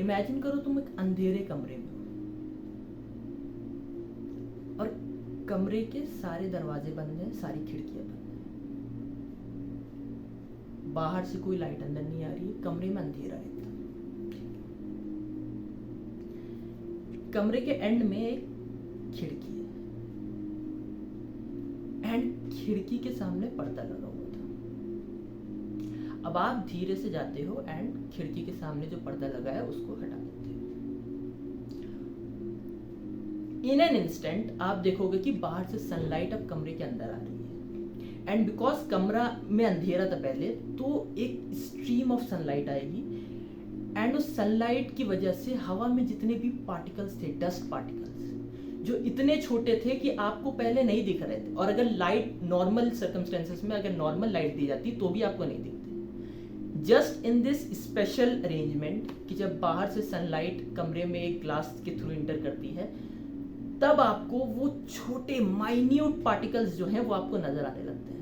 Imagine करो तुम एक अंधेरे कमरे में हो और कमरे के सारे दरवाजे बंद हैं, सारी खिड़कियां बंद हैं, बाहर से कोई लाइट अंदर नहीं आ रही है, कमरे में अंधेरा है एकदम। कमरे के एंड में एक खिड़की है एंड खिड़की के सामने पर्दा लगा हुआ था। अब आप धीरे से जाते हो एंड खिड़की के सामने जो पर्दा लगा है उसको हटा देते हो। इन एन इंस्टेंट आप देखोगे कि बाहर से सनलाइट अब कमरे के अंदर आ रही है एंड बिकॉज कमरा में अंधेरा था पहले, तो एक स्ट्रीम ऑफ सनलाइट आएगी एंड उस सनलाइट की वजह से हवा में जितने भी पार्टिकल्स थे, डस्ट पार्टिकल्स, जो इतने छोटे थे कि आपको पहले नहीं दिख रहे थे, और अगर लाइट नॉर्मल सर्कमस्टेंसेस में अगर नॉर्मल लाइट दी जाती तो भी आपको नहीं दिखते। Just in this special arrangement कि जब बाहर से सनलाइट कमरे में एक ग्लास के थ्रू इंटर करती है, तब आपको वो छोटे माइन्यूट पार्टिकल्स जो हैं वो आपको नजर आने लगते हैं।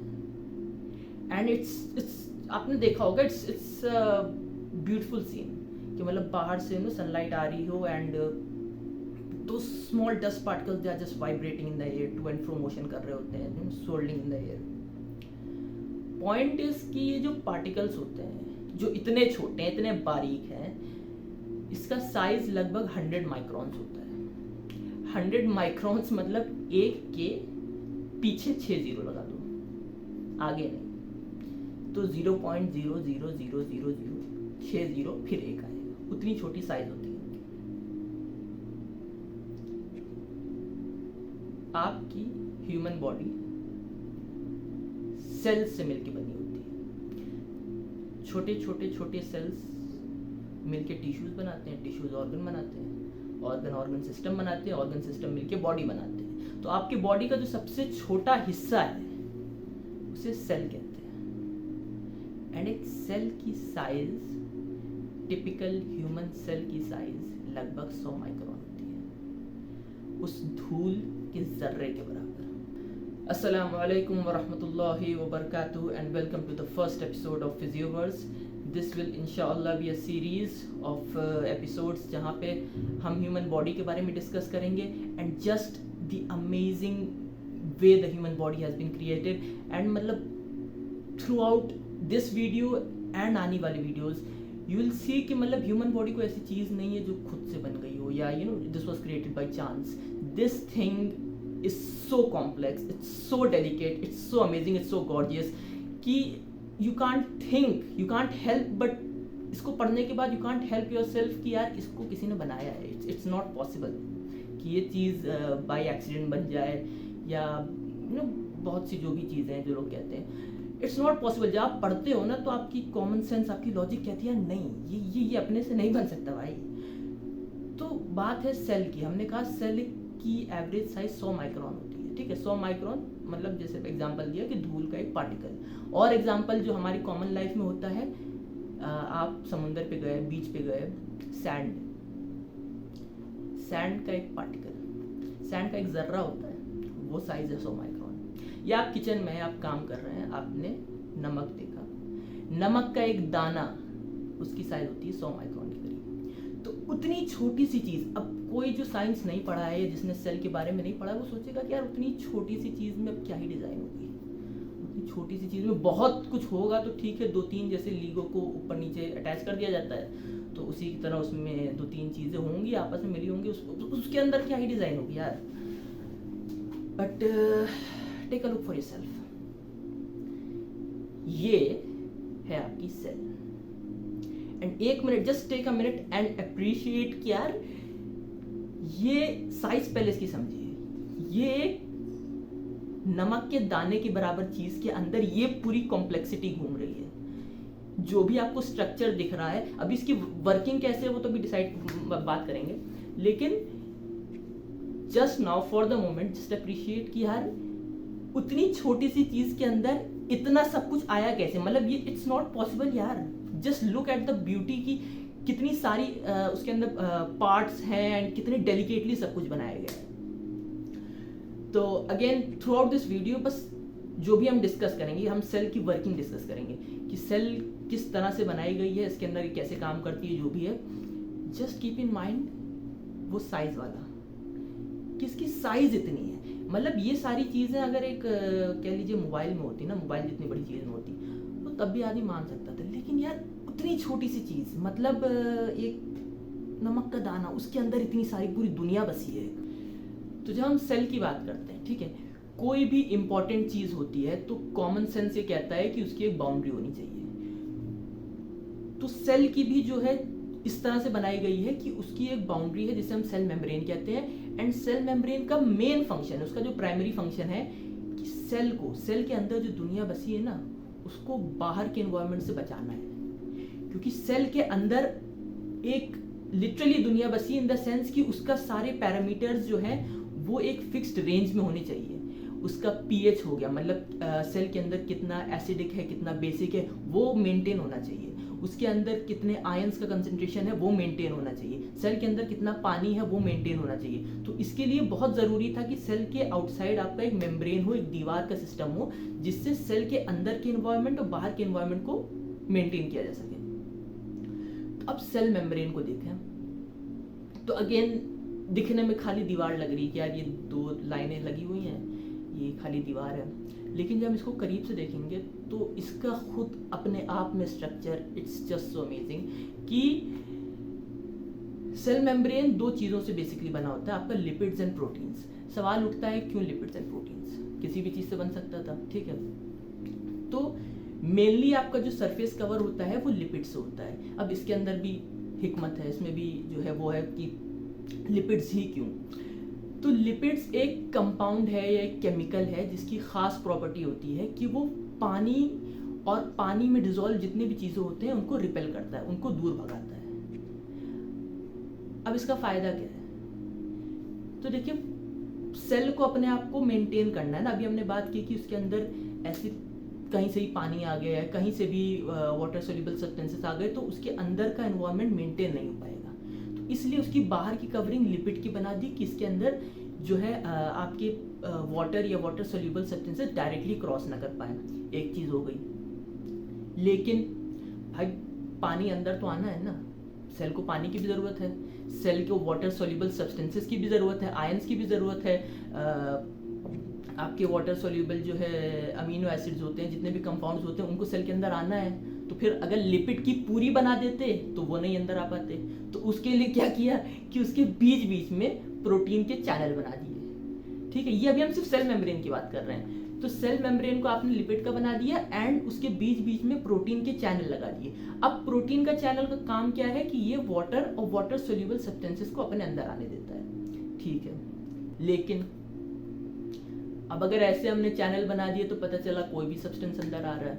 एंड इट्स आपने देखा होगा, इट्स ब्यूटीफुल सीन कि मतलब बाहर से सनलाइट आ रही हो एंड दो small dust particles they are just vibrating in the air, to and fro motion कर रहे होते हैं, सोल्डिंग in the air. Point is कि ये जो पार्टिकल्स होते हैं जो इतने छोटे हैं, इतने बारीक हैं, इसका साइज लगभग 100 माइक्रॉन्स होता है। 100 माइक्रॉन्स मतलब एक के पीछे 6 जीरो लगा दो, आगे नहीं, तो 0.00000 जीरो फिर एक आएगा, उतनी छोटी साइज होती है। आपकी ह्यूमन बॉडी सेल्स से मिलकर बनी होती है। छोटे छोटे छोटे सेल्स मिलके टिश्यूज बनाते हैं, टिश्यूज ऑर्गन बनाते हैं, ऑर्गन सिस्टम बनाते हैं, ऑर्गन सिस्टम मिलके बॉडी बनाते हैं। तो आपकी बॉडी का जो सबसे छोटा हिस्सा है उसे सेल कहते हैं। एंड एक सेल की साइज, टिपिकल ह्यूमन सेल की साइज लगभग 100 माइक्रोन होती है, उस धूल के जर्रे के बराबर। अस्सलामु अलैकुम वरहमतुल्लाहि वबरकातुहू and welcome to the first episode of Physioverse. This will इंशाअल्लाह be a series of episodes जहाँ पे हम ह्यूमन बॉडी के बारे में डिस्कस करेंगे and just the amazing way the human body has been created. And मतलब throughout this video and आने वाली वीडियोज़ यू विल सी कि मतलब ह्यूमन बॉडी को ऐसी चीज़ नहीं है जो खुद से बन गई हो या this was created by chance. This thing is so complex, it's so delicate, it's so amazing, it's so gorgeous कि you can't help but इसको पढ़ने के बाद you can't help yourself कि यार इसको किसी ने बनाया है। it's not possible कि ये चीज़ by accident बन जाए या बहुत सी जो भी चीज़ें हैं जो लोग कहते हैं, it's not possible। जब आप पढ़ते हो ना तो आपकी कॉमन सेंस, आपकी लॉजिक कहती है नहीं, ये अपने से नहीं बन सकता भाई। तो बात है सेल की। हमने कहा सेल की एवरेज साइज 100 माइक्रोन होती है, ठीक है। 100 माइक्रोन मतलब जैसे एग्जांपल दिया कि धूल का एक पार्टिकल। और एग्जांपल जो हमारी कॉमन लाइफ में होता है, आप समुंदर पे गए, बीच पे गए, सैंड का एक पार्टिकल, सैंड का एक जर्रा होता है, वो साइज है 100 माइक्रोन। या आप किचन में आप काम कर रहे हैं, आपने नमक देखा, नमक का एक दाना, उसकी साइज होती है 100 माइक्रोन के करीब। तो उतनी छोटी सी चीज़, अब कोई जो साइंस नहीं पढ़ा है, जिसने सेल के बारे में नहीं पढ़ा, वो सोचेगा कि यार उतनी छोटी सी चीज़ में अब क्या ही डिज़ाइन होगी, उतनी छोटी सी चीज़ में बहुत कुछ होगा तो ठीक है, 2-3 जैसे लीगो को ऊपर नीचे अटैच कर दिया जाता है, तो उसी की तरह उसमें 2-3 चीज़ें होंगी, आपस में मिली होंगी, उसके अंदर क्या ही डिज़ाइन होगी यार। But take a look for yourself, ये है आपकी सेल। एंड एक minute, just take a minute and appreciate कि यार ये साइज पहले इसकी समझिए, ये नमक के दाने के बराबर चीज के अंदर ये पूरी कॉम्प्लेक्सिटी घूम रही है। जो भी आपको स्ट्रक्चर दिख रहा है, अभी इसकी वर्किंग कैसे है वो तो भी डिसाइड बात करेंगे, लेकिन just now for the moment just appreciate कि यार उतनी छोटी सी चीज के अंदर इतना सब कुछ आया कैसे। मतलब ये इट्स नॉट पॉसिबल यार। Just look at the beauty की कितनी सारी उसके अंदर पार्ट्स हैं एंड कितने डेलिकेटली सब कुछ बनाया गया है। तो again through out this video बस जो भी हम डिस्कस करेंगे, हम सेल की वर्किंग डिस्कस करेंगे कि सेल किस तरह से बनाई गई है, इसके अंदर कैसे काम करती है, जो भी है जस्ट कीप इन माइंड वो साइज वाला, किसकी साइज इतनी है। मतलब ये सारी चीज़ें अगर एक कह लीजिए मोबाइल में होती ना, मोबाइल जितनी बड़ी चीज़ में होती तो तब भी आदमी मान सकता था, लेकिन यार उतनी छोटी सी चीज़, मतलब एक नमक का दाना, उसके अंदर इतनी सारी पूरी दुनिया बसी है। तो जब हम सेल की बात करते हैं, ठीक है, कोई भी इंपॉर्टेंट चीज़ होती है तो कॉमन सेंस ये कहता है कि उसकी एक बाउंड्री होनी चाहिए। तो सेल की भी जो है इस तरह से बनाई गई है कि उसकी एक बाउंड्री है जिसे हम सेल मेम्ब्रेन कहते हैं। एंड सेल मेम्ब्रेन का मेन फंक्शन है, उसका जो प्राइमरी फंक्शन है कि सेल को, सेल के अंदर जो दुनिया बसी है ना, उसको बाहर के एनवायरनमेंट से बचाना है। क्योंकि सेल के अंदर एक लिटरली दुनिया बसी इन द सेंस कि उसका सारे पैरामीटर्स जो हैं वो एक फिक्स्ड रेंज में होने चाहिए। उसका पीएच हो गया, मतलब सेल के अंदर कितना एसिडिक है, कितना बेसिक है, वो मेंटेन होना चाहिए। उसके अंदर कितने आयंस का कंसंट्रेशन है वो मेंटेन होना चाहिए। सेल के अंदर कितना पानी है वो मेंटेन होना चाहिए। तो इसके लिए बहुत ज़रूरी था कि सेल के आउटसाइड आपका एक मेम्ब्रेन हो, एक दीवार का सिस्टम हो, जिससे सेल के अंदर के एनवायरनमेंट और बाहर के एनवायरनमेंट को मेंटेन किया जा सके। तो अब सेल मेम्ब्रेन को देखें तो अगेन दिखने में खाली दीवार लग रही है कि यार ये दो लाइनें लगी हुई हैं, ये खाली दीवार है। लेकिन जब हम इसको करीब से देखेंगे तो इसका खुद अपने आप में structure, it's just so amazing कि सेल मेम्ब्रेन दो चीज़ों से बेसिकली बना होता है, आपका लिपिड्स एंड प्रोटीन्स। सवाल उठता है क्यों लिपिड्स एंड प्रोटीन्स, किसी भी चीज़ से बन सकता था, ठीक है। तो मेनली आपका जो सरफेस कवर होता है वो लिपिड से होता है। अब इसके अंदर भी हिकमत है, इसमें भी जो है वो है कि लिपिड्स ही क्यों। तो लिपिड्स एक कंपाउंड है या एक केमिकल है जिसकी खास प्रॉपर्टी होती है कि वो पानी और पानी में डिजोल्व जितने भी चीज़ें होते हैं उनको रिपेल करता है, उनको दूर भगाता है। अब इसका फ़ायदा क्या है? तो देखिए, सेल को अपने आप को मेंटेन करना है ना। अभी हमने बात की कि उसके अंदर ऐसी कहीं से ही पानी आ गया है, कहीं से भी वाटर सोल्यूबल सब्सटेंसेस आ गए, तो उसके अंदर का एनवायरनमेंट मेंटेन नहीं हो पाएगा। तो इसलिए उसकी बाहर की कवरिंग लिपिड की बना दी कि इसके अंदर जो है आपके वाटर या water soluble substances directly cross ना कर पाए। एक चीज़ हो गई। लेकिन भाई पानी अंदर तो आना है ना, सेल को पानी की भी ज़रूरत है, सेल को वाटर सोल्यूबल सब्सटेंसेस की भी ज़रूरत है, आयंस की भी ज़रूरत है, आपके वाटर सोल्यूबल जो है अमीनो एसिड्स होते हैं, जितने भी कंपाउंड्स होते हैं, उनको सेल के अंदर आना है। तो फिर अगर लिपिड की पूरी बना देते तो वो नहीं अंदर आ पाते। तो उसके लिए क्या किया कि उसके बीच बीच में प्रोटीन के चैनल बना दिए, ठीक है। ये अभी हम सिर्फ सेल मेम्ब्रेन की बात कर रहे हैं। तो सेल मेम्ब्रेन को आपने लिपिड का बना दिया एंड उसके बीच बीच में प्रोटीन के चैनल लगा दिए। अब प्रोटीन का चैनल का काम क्या है कि ये वाटर और वाटर सोल्यूबल सब्सटेंसेस को अपने अंदर आने देता है, ठीक है। लेकिन अब अगर ऐसे हमने चैनल बना दिए तो पता चला कोई भी सब्सटेंस अंदर आ रहा है,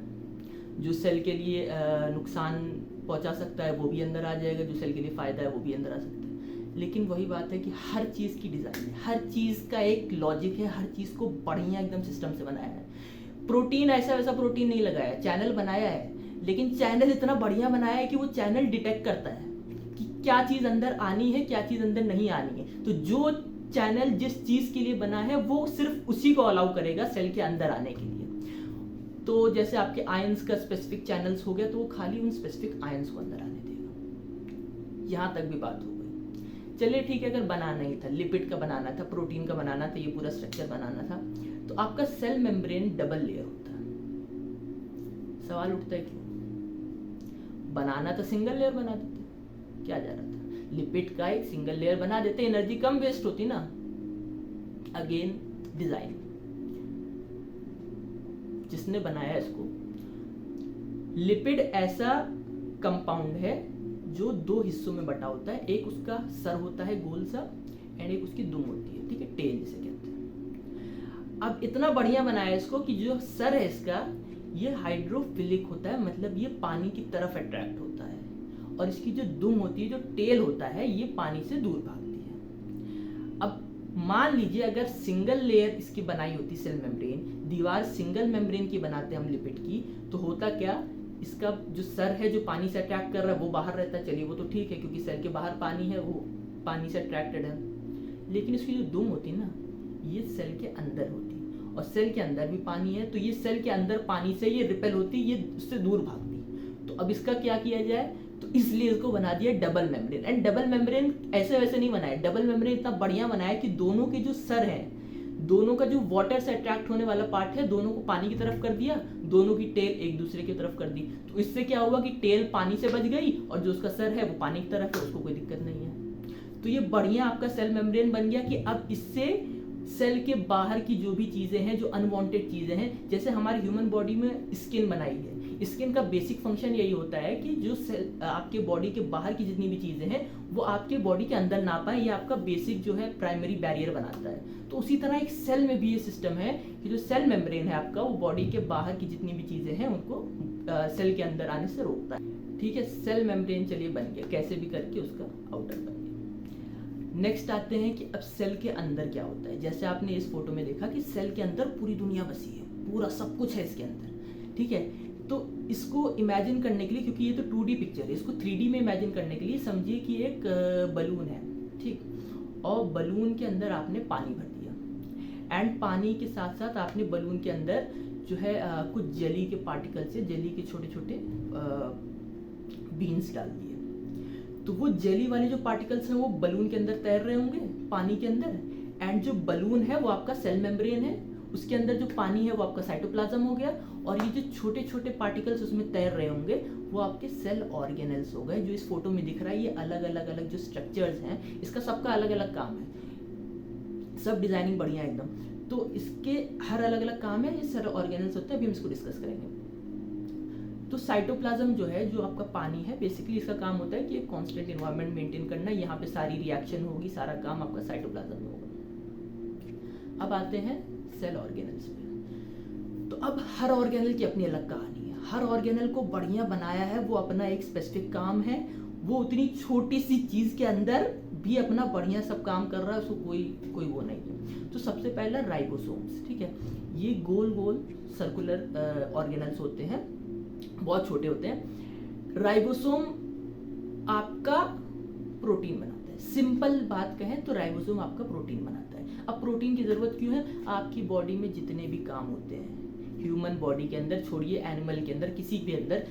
जो सेल के लिए नुकसान पहुंचा सकता है वो भी अंदर आ जाएगा, जो सेल के लिए फ़ायदा है वो भी अंदर आ सकता है। लेकिन वही बात है कि हर चीज़ की डिज़ाइन है, हर चीज़ का एक लॉजिक है, हर चीज़ को बढ़िया एकदम सिस्टम से बनाया है। प्रोटीन ऐसा वैसा प्रोटीन नहीं लगाया, चैनल बनाया है, लेकिन चैनल इतना बढ़िया बनाया है कि वो चैनल डिटेक्ट करता है कि क्या चीज़ अंदर आनी है, क्या चीज़ अंदर नहीं आनी है। तो जो चैनल जिस चीज़ के लिए बना है वो सिर्फ उसी को अलाउ करेगा सेल के अंदर आने के लिए। तो जैसे आपके आयंस का स्पेसिफिक चैनल्स हो गया तो वो खाली उन स्पेसिफिक आयंस को अंदर आने देगा। यहाँ तक भी बात हो गई। चलिए ठीक है, अगर बनाना ही था, लिपिड का बनाना था, प्रोटीन का बनाना था, ये पूरा स्ट्रक्चर बनाना था, तो आपका सेल मेम्ब्रेन डबल लेयर होता है। सवाल उठता है क्यों? बनाना तो सिंगल लेयर बना देते, क्या जा रहा था? लिपिड का एक सिंगल लेयर बना देते, एनर्जी कम वेस्ट होती ना। अगेन डिजाइन, जिसने बनाया इसको, लिपिड ऐसा कंपाउंड है जो दो हिस्सों में बटा होता है। एक उसका सर होता है गोल सा एंड एक उसकी दुम होती है, ठीक है, टेल जिसे कहते हैं। अब इतना बढ़िया बनाया इसको कि जो सर है इसका ये हाइड्रोफिलिक होता है, मतलब ये पानी की तरफ अट्रैक्ट होता है, और इसकी जो दुम होती है, जो टेल होता है, ये पानी से दूर भागती है। अब मान लीजिए अगर सिंगल लेयर इसकी बनाई होती सेल मेम्ब्रेन, दीवार सिंगल मेम्ब्रेन की बनाते हम लिपिड की, तो होता क्या, इसका जो सर है जो पानी से अट्रैक्ट कर रहा है वो बाहर रहता है, चलिए वो तो ठीक है क्योंकि सेल के बाहर पानी है, वो पानी से अट्रैक्टेड है। लेकिन इसकी जो दुम होती ना, ये सेल के अंदर होती, और सेल के अंदर भी पानी है, तो ये सेल के अंदर पानी से ये रिपेल होती, ये उससे दूर भागती। तो अब इसका क्या किया जाए, तो इसलिए इसको बना दिया double membrane. And double membrane ऐसे वैसे नहीं बनाया, डबल मेम्ब्रेन इतना बढ़िया बनाया कि दोनों के जो सर हैं, दोनों का जो वाटर से अट्रैक्ट होने वाला पार्ट है, दोनों को पानी की तरफ कर दिया, दोनों की टेल एक दूसरे की तरफ कर दी। तो इससे क्या हुआ कि टेल पानी से बच गई और जो उसका सर है वो पानी की तरफ है, उसको कोई दिक्कत नहीं है। तो ये बढ़िया आपका सेल मेम्ब्रेन बन गया कि अब इससे सेल के बाहर की जो भी चीजें हैं, जो अनवांटेड चीजें हैं, जैसे हमारी ह्यूमन बॉडी में स्किन बनाई है, स्किन का बेसिक फंक्शन यही होता है कि जो सेल आपके बॉडी के बाहर की जितनी भी चीजें हैं वो आपके बॉडी के अंदर ना पाए, ये आपका बेसिक जो है प्राइमरी बैरियर बनाता है। तो उसी तरह एक सेल में भी ये सिस्टम है कि जो सेल मेम्ब्रेन है आपका, वो बॉडी के बाहर की जितनी भी चीजें हैं उनको सेल के अंदर आने से रोकता है। ठीक है, सेल मेम्ब्रेन चलिए बन गया, कैसे भी करके उसका आउटर बन गया। नेक्स्ट आते हैं कि अब सेल के अंदर क्या होता है। जैसे आपने इस फोटो में देखा कि सेल के अंदर पूरी दुनिया बसी है, पूरा सब कुछ है इसके अंदर। ठीक है, तो इसको इमेजिन करने के लिए, क्योंकि ये तो 2D पिक्चर है, इसको 3D में इमेजिन करने के लिए समझिए कि एक बलून है, ठीक, और बलून के अंदर आपने पानी भर दिया, एंड पानी के साथ साथ आपने बलून के अंदर जो है कुछ जेली के पार्टिकल्स है, जेली के छोटे छोटे बीन्स डाल दिए। तो वो जेली वाले जो पार्टिकल्स हैं वो बलून के अंदर तैर रहे होंगे पानी के अंदर, एंड जो बलून है वो आपका सेल मेम्ब्रेन है, उसके अंदर जो पानी है वो आपका साइटोप्लाज्म हो गया, और ये जो छोटे छोटे पार्टिकल्स उसमें तैर रहे होंगे वो आपके सेल ऑर्गेनल्स हो गए। जो इस फोटो में दिख रहा है ये अलग अलग जो स्ट्रक्चर्स हैं, इसका सबका अलग अलग काम है, सब डिजाइनिंग बढ़िया एकदम। तो इसके हर अलग अलग काम है, ये सेल ऑर्गेनल्स होते हैं, अभी हम इसको डिस्कस करेंगे। तो साइटोप्लाज्म जो है, जो आपका पानी है, बेसिकली इसका काम होता है कि एक कांस्टेंट एनवायरनमेंट मेंटेन करना, यहाँ पे सारी रिएक्शन होगी, सारा काम आपका साइटोप्लाज्म में होगा। अब आते हैं सेल ऑर्गेनल्स पे। तो अब हर ऑर्गेनल की अपनी अलग कहानी है, हर ऑर्गेनल को बढ़िया बनाया है, वो अपना एक स्पेसिफिक काम है, वो उतनी छोटी सी चीज के अंदर भी अपना बढ़िया सब काम कर रहा है, उसको कोई वो नहीं है। तो सबसे पहला राइबोसोम्स, ठीक है, ये गोल गोल सर्कुलर ऑर्गेनल्स होते हैं, बहुत छोटे होते हैं। राइबोसोम आपका प्रोटीन बनाता है, सिंपल बात कहें तो राइबोसोम आपका प्रोटीन बनाता है। अब प्रोटीन की जरूरत क्यों है? आपकी बॉडी में जितने भी काम होते हैं, ह्यूमन बॉडी के अंदर छोड़िए, एनिमल के अंदर, किसी के अंदर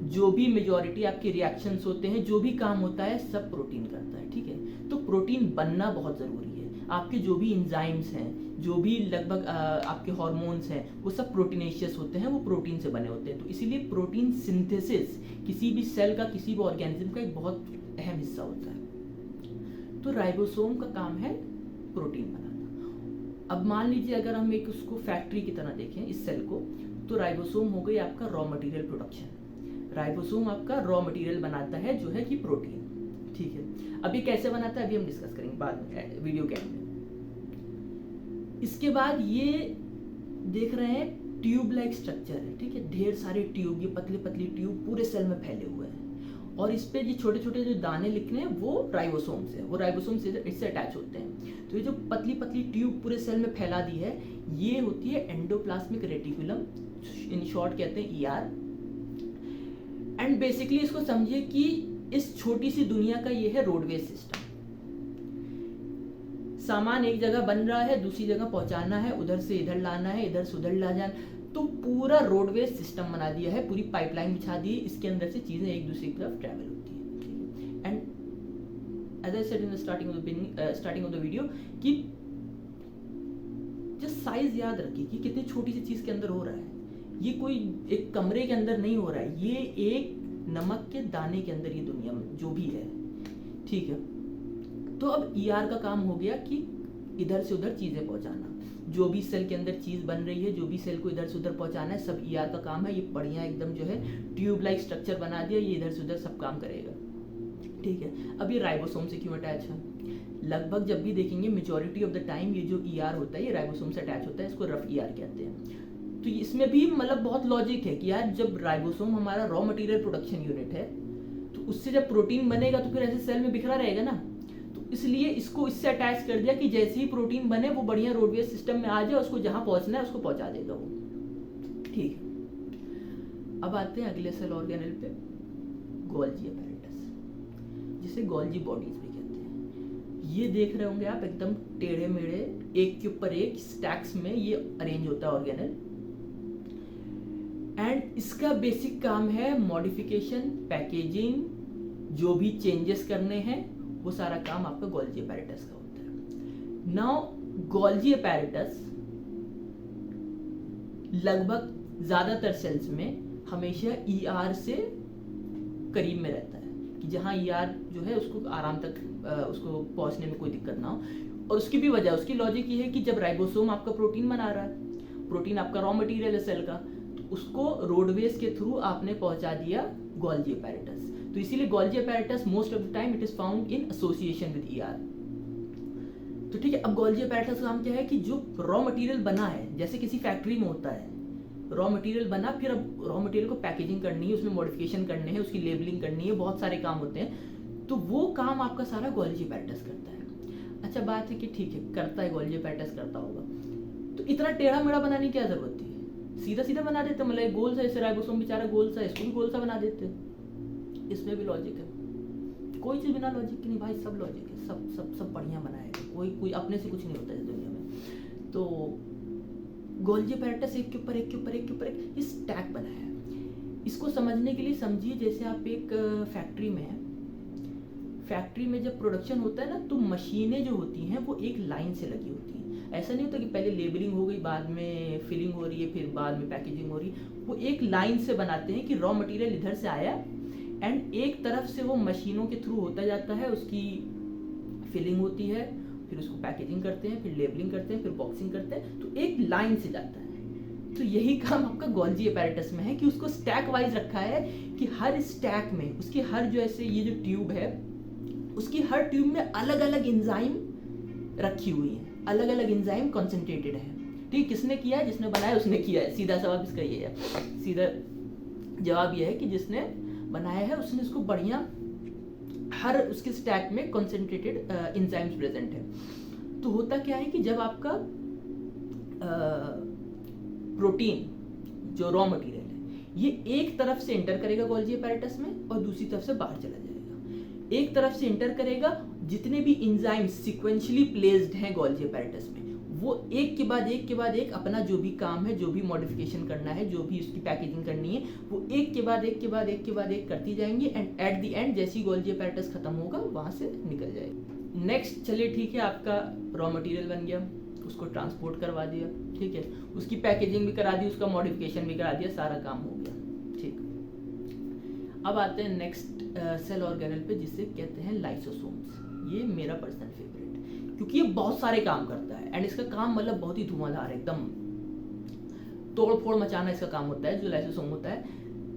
जो भी मेजॉरिटी आपके रिएक्शंस होते हैं, जो भी काम होता है, सब प्रोटीन करता है। ठीक है, तो प्रोटीन बनना बहुत जरूरी है। आपके जो भी एंजाइम्स हैं, जो भी लगभग आपके हार्मोन्स हैं, वो सब प्रोटीनेशियस होते हैं, वो प्रोटीन से बने होते हैं। तो इसीलिए प्रोटीन सिंथेसिस किसी भी सेल का, किसी भी ऑर्गेनिज्म का एक बहुत अहम हिस्सा होता है। तो राइबोसोम का काम है प्रोटीन बनाना। अब मान लीजिए अगर हम एक उसको फैक्ट्री की तरह देखें इस सेल को, तो राइबोसोम हो गई आपका रॉ मटेरियल प्रोडक्शन। राइबोसोम आपका रॉ मटेरियल बनाता है जो है कि प्रोटीन। ठीक है, अभी कैसे बनाता है अभी हम डिस्कस करेंगे बाद में वीडियो के एंड में। इसके बाद ये देख रहे हैं ट्यूब लाइक स्ट्रक्चर है, ठीक है, ढेर सारे ट्यूब, ये पतले पतले ट्यूब पूरे सेल में फैले हुए हैं, और इस पे ये छोटे छोटे जो दाने लिख रहे हैं वो राइबोसोम से, वो राइबोसोम से इससे अटैच होते हैं। तो ये जो पतली पतली ट्यूब पूरे सेल में फैला दी है, ये होती है एंडोप्लाज्मिक रेटिकुलम, इन शॉर्ट कहते हैं ER। एंड बेसिकली इसको समझिए कि इस छोटी सी दुनिया का ये है रोडवेज सिस्टम। सामान एक जगह बन रहा है, दूसरी जगह पहुंचाना है, उधर से इधर लाना है, इधर से उधर ला जाना, तो पूरा रोडवेज सिस्टम बना दिया है, पूरी पाइपलाइन बिछा दी है, इसके अंदर से चीजें एक दूसरी की तरफ ट्रैवल होती है। And as I said in the starting of the video कि जस्ट साइज याद रखिए कि कितनी छोटी सी चीज के अंदर हो रहा है। ये कोई एक कमरे के अंदर नहीं हो रहा है, ये एक नमक के दाने के अंदर ये दुनिया में जो भी है। ठीक है, तो अब ER का काम हो गया कि इधर से उधर चीजें पहुंचाना, जो भी सेल के अंदर चीज बन रही है, जो भी सेल को इधर से उधर पहुंचाना है, सब ER का काम है। ये बढ़िया एकदम जो है ट्यूब लाइक स्ट्रक्चर बना दिया, ये इधर से उधर सब काम करेगा। ठीक है, अब ये राइबोसोम से क्यों अटैच है? लगभग जब भी देखेंगे मेजॉरिटी ऑफ द टाइम ये जो ER होता है ये राइबोसोम से अटैच होता है, इसको रफ ER कहते हैं। तो इसमें भी मतलब बहुत लॉजिक है कि यार जब राइबोसोम हमारा रॉ मटेरियल प्रोडक्शन यूनिट है, तो उससे जब प्रोटीन बनेगा तो फिर ऐसे सेल में बिखरा रहेगा ना, तो इसलिए इसको इससे अटैच कर दिया कि जैसे ही प्रोटीन बने वो बढ़िया रोडवेज सिस्टम में आ जाए, उसको जहां पहुंचना है उसको पहुंचा देगा वो। ठीक है, अब आते हैं अगले सेल ऑर्गेनल पे, गोल्जी अपैरेटस, जिसे गोल्जी बॉडीज भी कहते हैं। ये देख रहे होंगे आप एकदम टेढ़े मेढ़े, एक के ऊपर एक स्टैक्स में ये अरेंज होता है ऑर्गेनल। एंड इसका बेसिक काम है मॉडिफिकेशन, पैकेजिंग, जो भी चेंजेस करने हैं वो सारा काम आपका गोल्जी अपैरेटस का होता है। नाउ गोल्जी अपैरेटस लगभग ज्यादातर सेल्स में हमेशा ईआर से करीब में रहता है, कि जहाँ ईआर जो है उसको आराम तक उसको पहुंचने में कोई दिक्कत ना हो। और उसकी भी वजह, उसकी लॉजिक ये है कि जब राइबोसोम आपका प्रोटीन बना रहा है, प्रोटीन आपका रॉ मटेरियल है सेल का, तो उसको रोडवेज के थ्रू आपने पहुंचा दिया गोल्जी अपैरेटस। तो इसीलिए Golgi apparatus most of the time it is found in association with ER. तो ठीक है, अब गोल्जी अपैरेटस का काम क्या है कि जो रॉ मटेरियल बना है, जैसे किसी फैक्ट्री में होता है, रॉ मटेरियल बना, फिर अब रॉ मटेरियल को पैकेजिंग करनी है, उसमें मॉडिफिकेशन करने हैं, उसकी लेबलिंग करनी है, बहुत सारे काम होते हैं, तो वो काम आपका सारा गोल्जी अपैरेटस करता है। अच्छा बात है कि ठीक है करता है, गोल्जी अपैरेटस करता होगा, तो इतना टेढ़ा मेढ़ा बनाने की क्या जरूरत थी, सीधा सीधा बना देते, मतलब गोल सा, जैसे राइबोसोम बेचारा गोल सा, इसको भी गोल सा बना देते। इसमें भी लॉजिक है, कोई चीज बिना लॉजिक की नहीं भाई, सब लॉजिक है, सब सब सब बढ़िया बनाएगा, कोई अपने से कुछ नहीं होता इस दुनिया में। तो गोल्जी अपैरेटस एक के ऊपर एक के ऊपर एक के ऊपर एक ये स्टैक बनाया है। इसको समझने के लिए समझिए जैसे आप एक फैक्ट्री में हैं, फैक्ट्री में जब प्रोडक्शन होता है ना, तो मशीनें जो होती हैं वो एक लाइन से लगी होती हैं। ऐसा नहीं होता कि पहले लेबलिंग हो गई, बाद में फिलिंग हो रही है, फिर बाद में पैकेजिंग हो रही है। वो एक लाइन से बनाते हैं कि रॉ मटेरियल इधर से आया एंड एक तरफ से वो मशीनों के थ्रू होता जाता है, उसकी फिलिंग होती है, फिर उसको पैकेजिंग करते हैं, फिर लेबलिंग करते हैं, फिर बॉक्सिंग करते हैं, तो एक लाइन से जाता है। तो यही काम आपका गोल्जी अपैरेटस में है कि उसको स्टैक वाइज रखा है, कि हर स्टैक में उसकी हर जो ऐसे ये जो ट्यूब है, उसकी हर ट्यूब में अलग अलग एंजाइम रखी हुई है, अलग अलग एंजाइम कॉन्सेंट्रेटेड है। ठीक, किसने किया है? जिसने बनाया उसने किया है, सीधा जवाब इसका ये है। सीधा जवाब ये है कि जिसने बनाया है उसने इसको बढ़िया, हर उसके स्टैक में कॉन्सेंट्रेटेड एंजाइम्स प्रेजेंट है। तो होता क्या है कि जब आपका प्रोटीन जो रॉ मटेरियल है, ये एक तरफ से एंटर करेगा गोल्जी अपैरेटस में और दूसरी तरफ से बाहर चला जाएगा। एक तरफ से एंटर करेगा, जितने भी एंजाइम्स सीक्वेंशियली प्लेस्ड हैं गोल्जी अपैरेटस में, वो एक के बाद एक के बाद एक अपना जो भी काम है, जो भी मॉडिफिकेशन करना है, जो भी उसकी पैकेजिंग करनी है, वो एक के बाद एक के बाद एक के बाद एक करती जाएंगी एंड एट द एंड जैसे ही गोल्जी अपैरेटस खत्म होगा वहां से निकल जाएगा। नेक्स्ट चलिए ठीक है, आपका रॉ मटेरियल बन गया, उसको ट्रांसपोर्ट करवा दिया, ठीक है, उसकी पैकेजिंग भी करा दी, उसका मॉडिफिकेशन भी करा दिया, सारा काम हो गया। ठीक, अब आते हैं नेक्स्ट सेल ऑर्गेनल पे, जिसे कहते हैं लाइसोसोम्स। ये मेरा पर्सनल फेवरेट, क्योंकि ये बहुत सारे काम करता है एंड इसका काम मतलब बहुत ही धुआंधार है, एकदम तोड़ फोड़ मचाना इसका काम होता है जो लाइसोसोम होता है।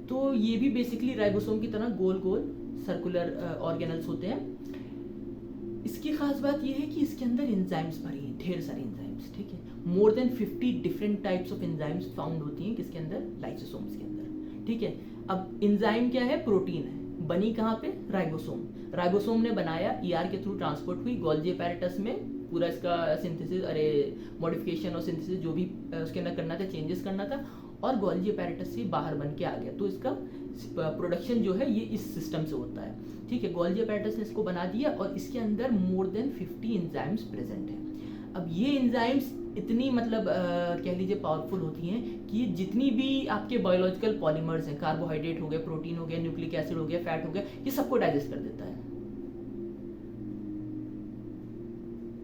तो ये भी बेसिकली राइबोसोम की तरह गोल गोल सर्कुलर ऑर्गेनल्स होते हैं। इसकी खास बात यह है कि इसके अंदर एंजाइम्स भरी हैं, ढेर सारी एंजाइम्स, ठीक है, more than 50 different types of enzymes found होती हैं किसके अंदर, लाइसोसोम्स के अंदर, ठीक है। अब एंजाइम क्या है, प्रोटीन है, बनी कहाँ पे, राइबोसोम, राइबोसोम ने बनाया, ईआर के थ्रू ट्रांसपोर्ट हुई गोल्जी अपैरेटस में, पूरा इसका सिंथेसिस, अरे मॉडिफिकेशन और सिंथेसिस जो भी उसके अंदर करना था, चेंजेस करना था, और गोल्जी अपैरेटस से बाहर बन के आ गया। तो इसका प्रोडक्शन जो है ये इस सिस्टम से होता है, ठीक है। गोल्जी अपैरेटस ने इसको बना दिया और इसके अंदर मोर देन 50 एंजाइम्स प्रेजेंट है। अब ये एंजाइम्स इतनी मतलब कह लीजिए पावरफुल होती हैं कि जितनी भी आपके बायोलॉजिकल पॉलीमर्स हैं, कार्बोहाइड्रेट हो गए, प्रोटीन हो गया, न्यूक्लिक एसिड हो गया, फैट हो गया, ये सबको डाइजेस्ट कर देता है।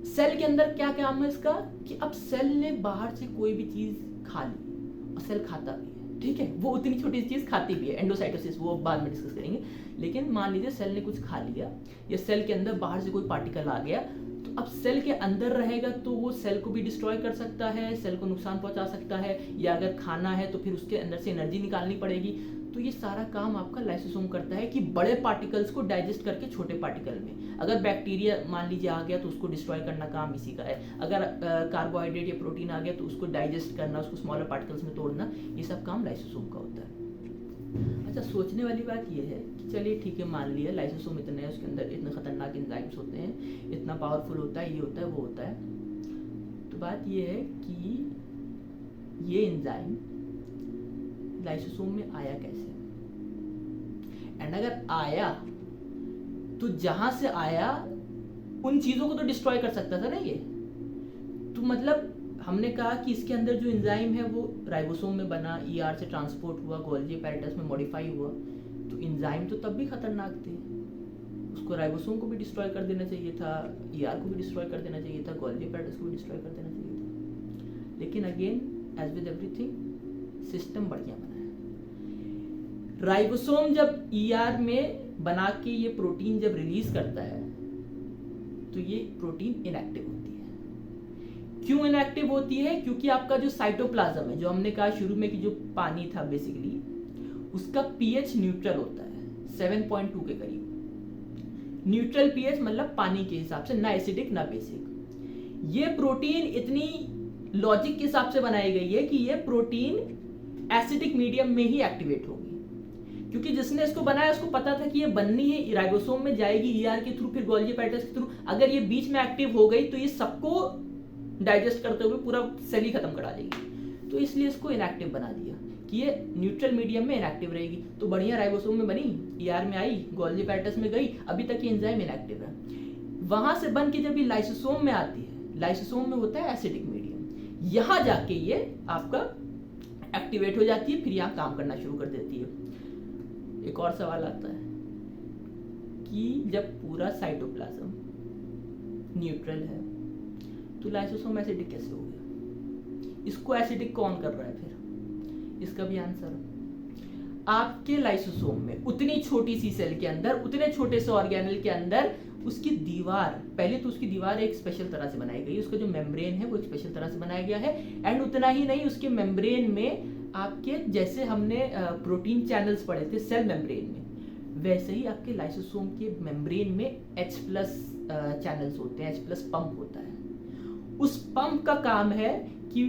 सेल के अंदर क्या काम है इसका, कि अब सेल ने बाहर से कोई भी चीज खा ली, और सेल खाता भी है, ठीक है, वो उतनी छोटी चीज खाती भी है, एंडोसाइटोसिस, वो बाद में डिस्कस करेंगे। लेकिन मान लीजिए सेल ने कुछ खा लिया, या सेल के अंदर बाहर से कोई पार्टिकल आ गया, तो अब सेल के अंदर रहेगा तो वो सेल को भी डिस्ट्रॉय कर सकता है, सेल को नुकसान पहुंचा सकता है, या अगर खाना है तो फिर उसके अंदर से एनर्जी निकालनी पड़ेगी। तो ये सारा काम आपका लाइसोसोम करता है कि बड़े पार्टिकल्स को डाइजेस्ट करके छोटे पार्टिकल में, अगर बैक्टीरिया मान लीजिए आ गया तो उसको डिस्ट्रॉय करना काम इसी का है, अगर कार्बोहाइड्रेट या प्रोटीन आ गया तो उसको डाइजेस्ट करना, उसको स्मॉलर पार्टिकल्स में तोड़ना, ये सब काम लाइसोसोम का होता है। अच्छा, सोचने वाली बात यह है कि चलिए ठीक है, मान लिया लाइसोसोम इतने हैं, उसके अंदर इतने खतरनाक एंजाइम्स होते हैं, इतना पावरफुल होता है, ये होता है, वो होता है। तो बात यह है कि ये एंजाइम लाइसोसोम में आया कैसे, एंड अगर आया तो जहां से आया उन चीजों को तो डिस्ट्रॉय कर सकता था ना ये। तो मतलब हमने कहा कि इसके अंदर जो एंजाइम है वो राइबोसोम में बना, ईआर से ट्रांसपोर्ट हुआ, गोल्जी अपैरेटस में मॉडिफाई हुआ, तो एंजाइम तो तब भी खतरनाक थे, इसको राइबोसोम को भी डिस्ट्रॉय कर देना चाहिए था, ईआर को भी डिस्ट्रॉय कर देना चाहिए था, गोल्गी एपेटाइटिस को भी डिस्ट्रॉय कर देना चाहिए था। लेकिन again as with everything system बढ़िया बना है। राइबोसोम जब ईआर में बना के ये प्रोटीन जब रिलीज करता है तो ये प्रोटीन इनएक्टिव होती है। क्यों इनएक्टिव होती है? क्योंकि आपका जो साइटोप्लाज्म है, जो हमने कहा शुरू में कि जो पानी था बेसिकली, उसका पीएच न्यूट्रल होता है 7.2 के करीब। न्यूट्रल पीएच मतलब पानी के हिसाब से, ना एसिडिक ना बेसिक। ये प्रोटीन इतनी लॉजिक के हिसाब से बनाई गई है कि ये प्रोटीन एसिडिक मीडियम में ही एक्टिवेट होगी, क्योंकि जिसने इसको बनाया उसको पता था कि ये बननी है राइबोसोम में, जाएगी ईआर के थ्रू, फिर गोल्गी एपेटाइटिस के थ्रू। अगर ये बीच में एक्टिव हो गई तो ये सबको डाइजेस्ट करते हुए पूरा सेल ही खत्म करा देगी। तो इसलिए इसको इनएक्टिव बना दिया कि ये न्यूट्रल मीडियम में इनएक्टिव रहेगी। तो बढ़िया राइबोसोम में बनी, ईआर में आई, गोल्गी एपेटाइटिस में गई, अभी तक ये एंजाइम इनएक्टिव है। वहां से बन के जब ये लाइसोसोम में आती है, लाइसोसोम में होता है एसिडिक मीडियम, यहां जाके ये आपका एक्टिवेट हो जाती है, फिर यहाँ काम करना शुरू कर देती है। एक और सवाल आता है कि जब पूरा साइटोप्लाज्म न्यूट्रल है तो लाइसोसोम एसिडिक कैसे हो गया? इसको एसिडिक कौन कर रहा है फिर? इसका भी आंसर, आपके लाइसोसोम में उतनी छोटी सी सेल के अंदर, उतने छोटे से ऑर्गेनेल के अंदर उसकी दीवार, पहले तो उसकी दीवार एक स्पेशल तरह से बनाई गई, उसका जो मेम्ब्रेन है वो एक स्पेशल तरह से बनाया गया है। एंड उतना ही नहीं, उसके मेम्ब्रेन में आपके, जैसे हमने प्रोटीन चैनल्स पढ़े थे सेल मेम्ब्रेन में, वैसे ही आपके लाइसोसोम के मेम्ब्रेन में H+ चैनल्स होते हैं, H+ पंप होता है। उस पंप का काम है कि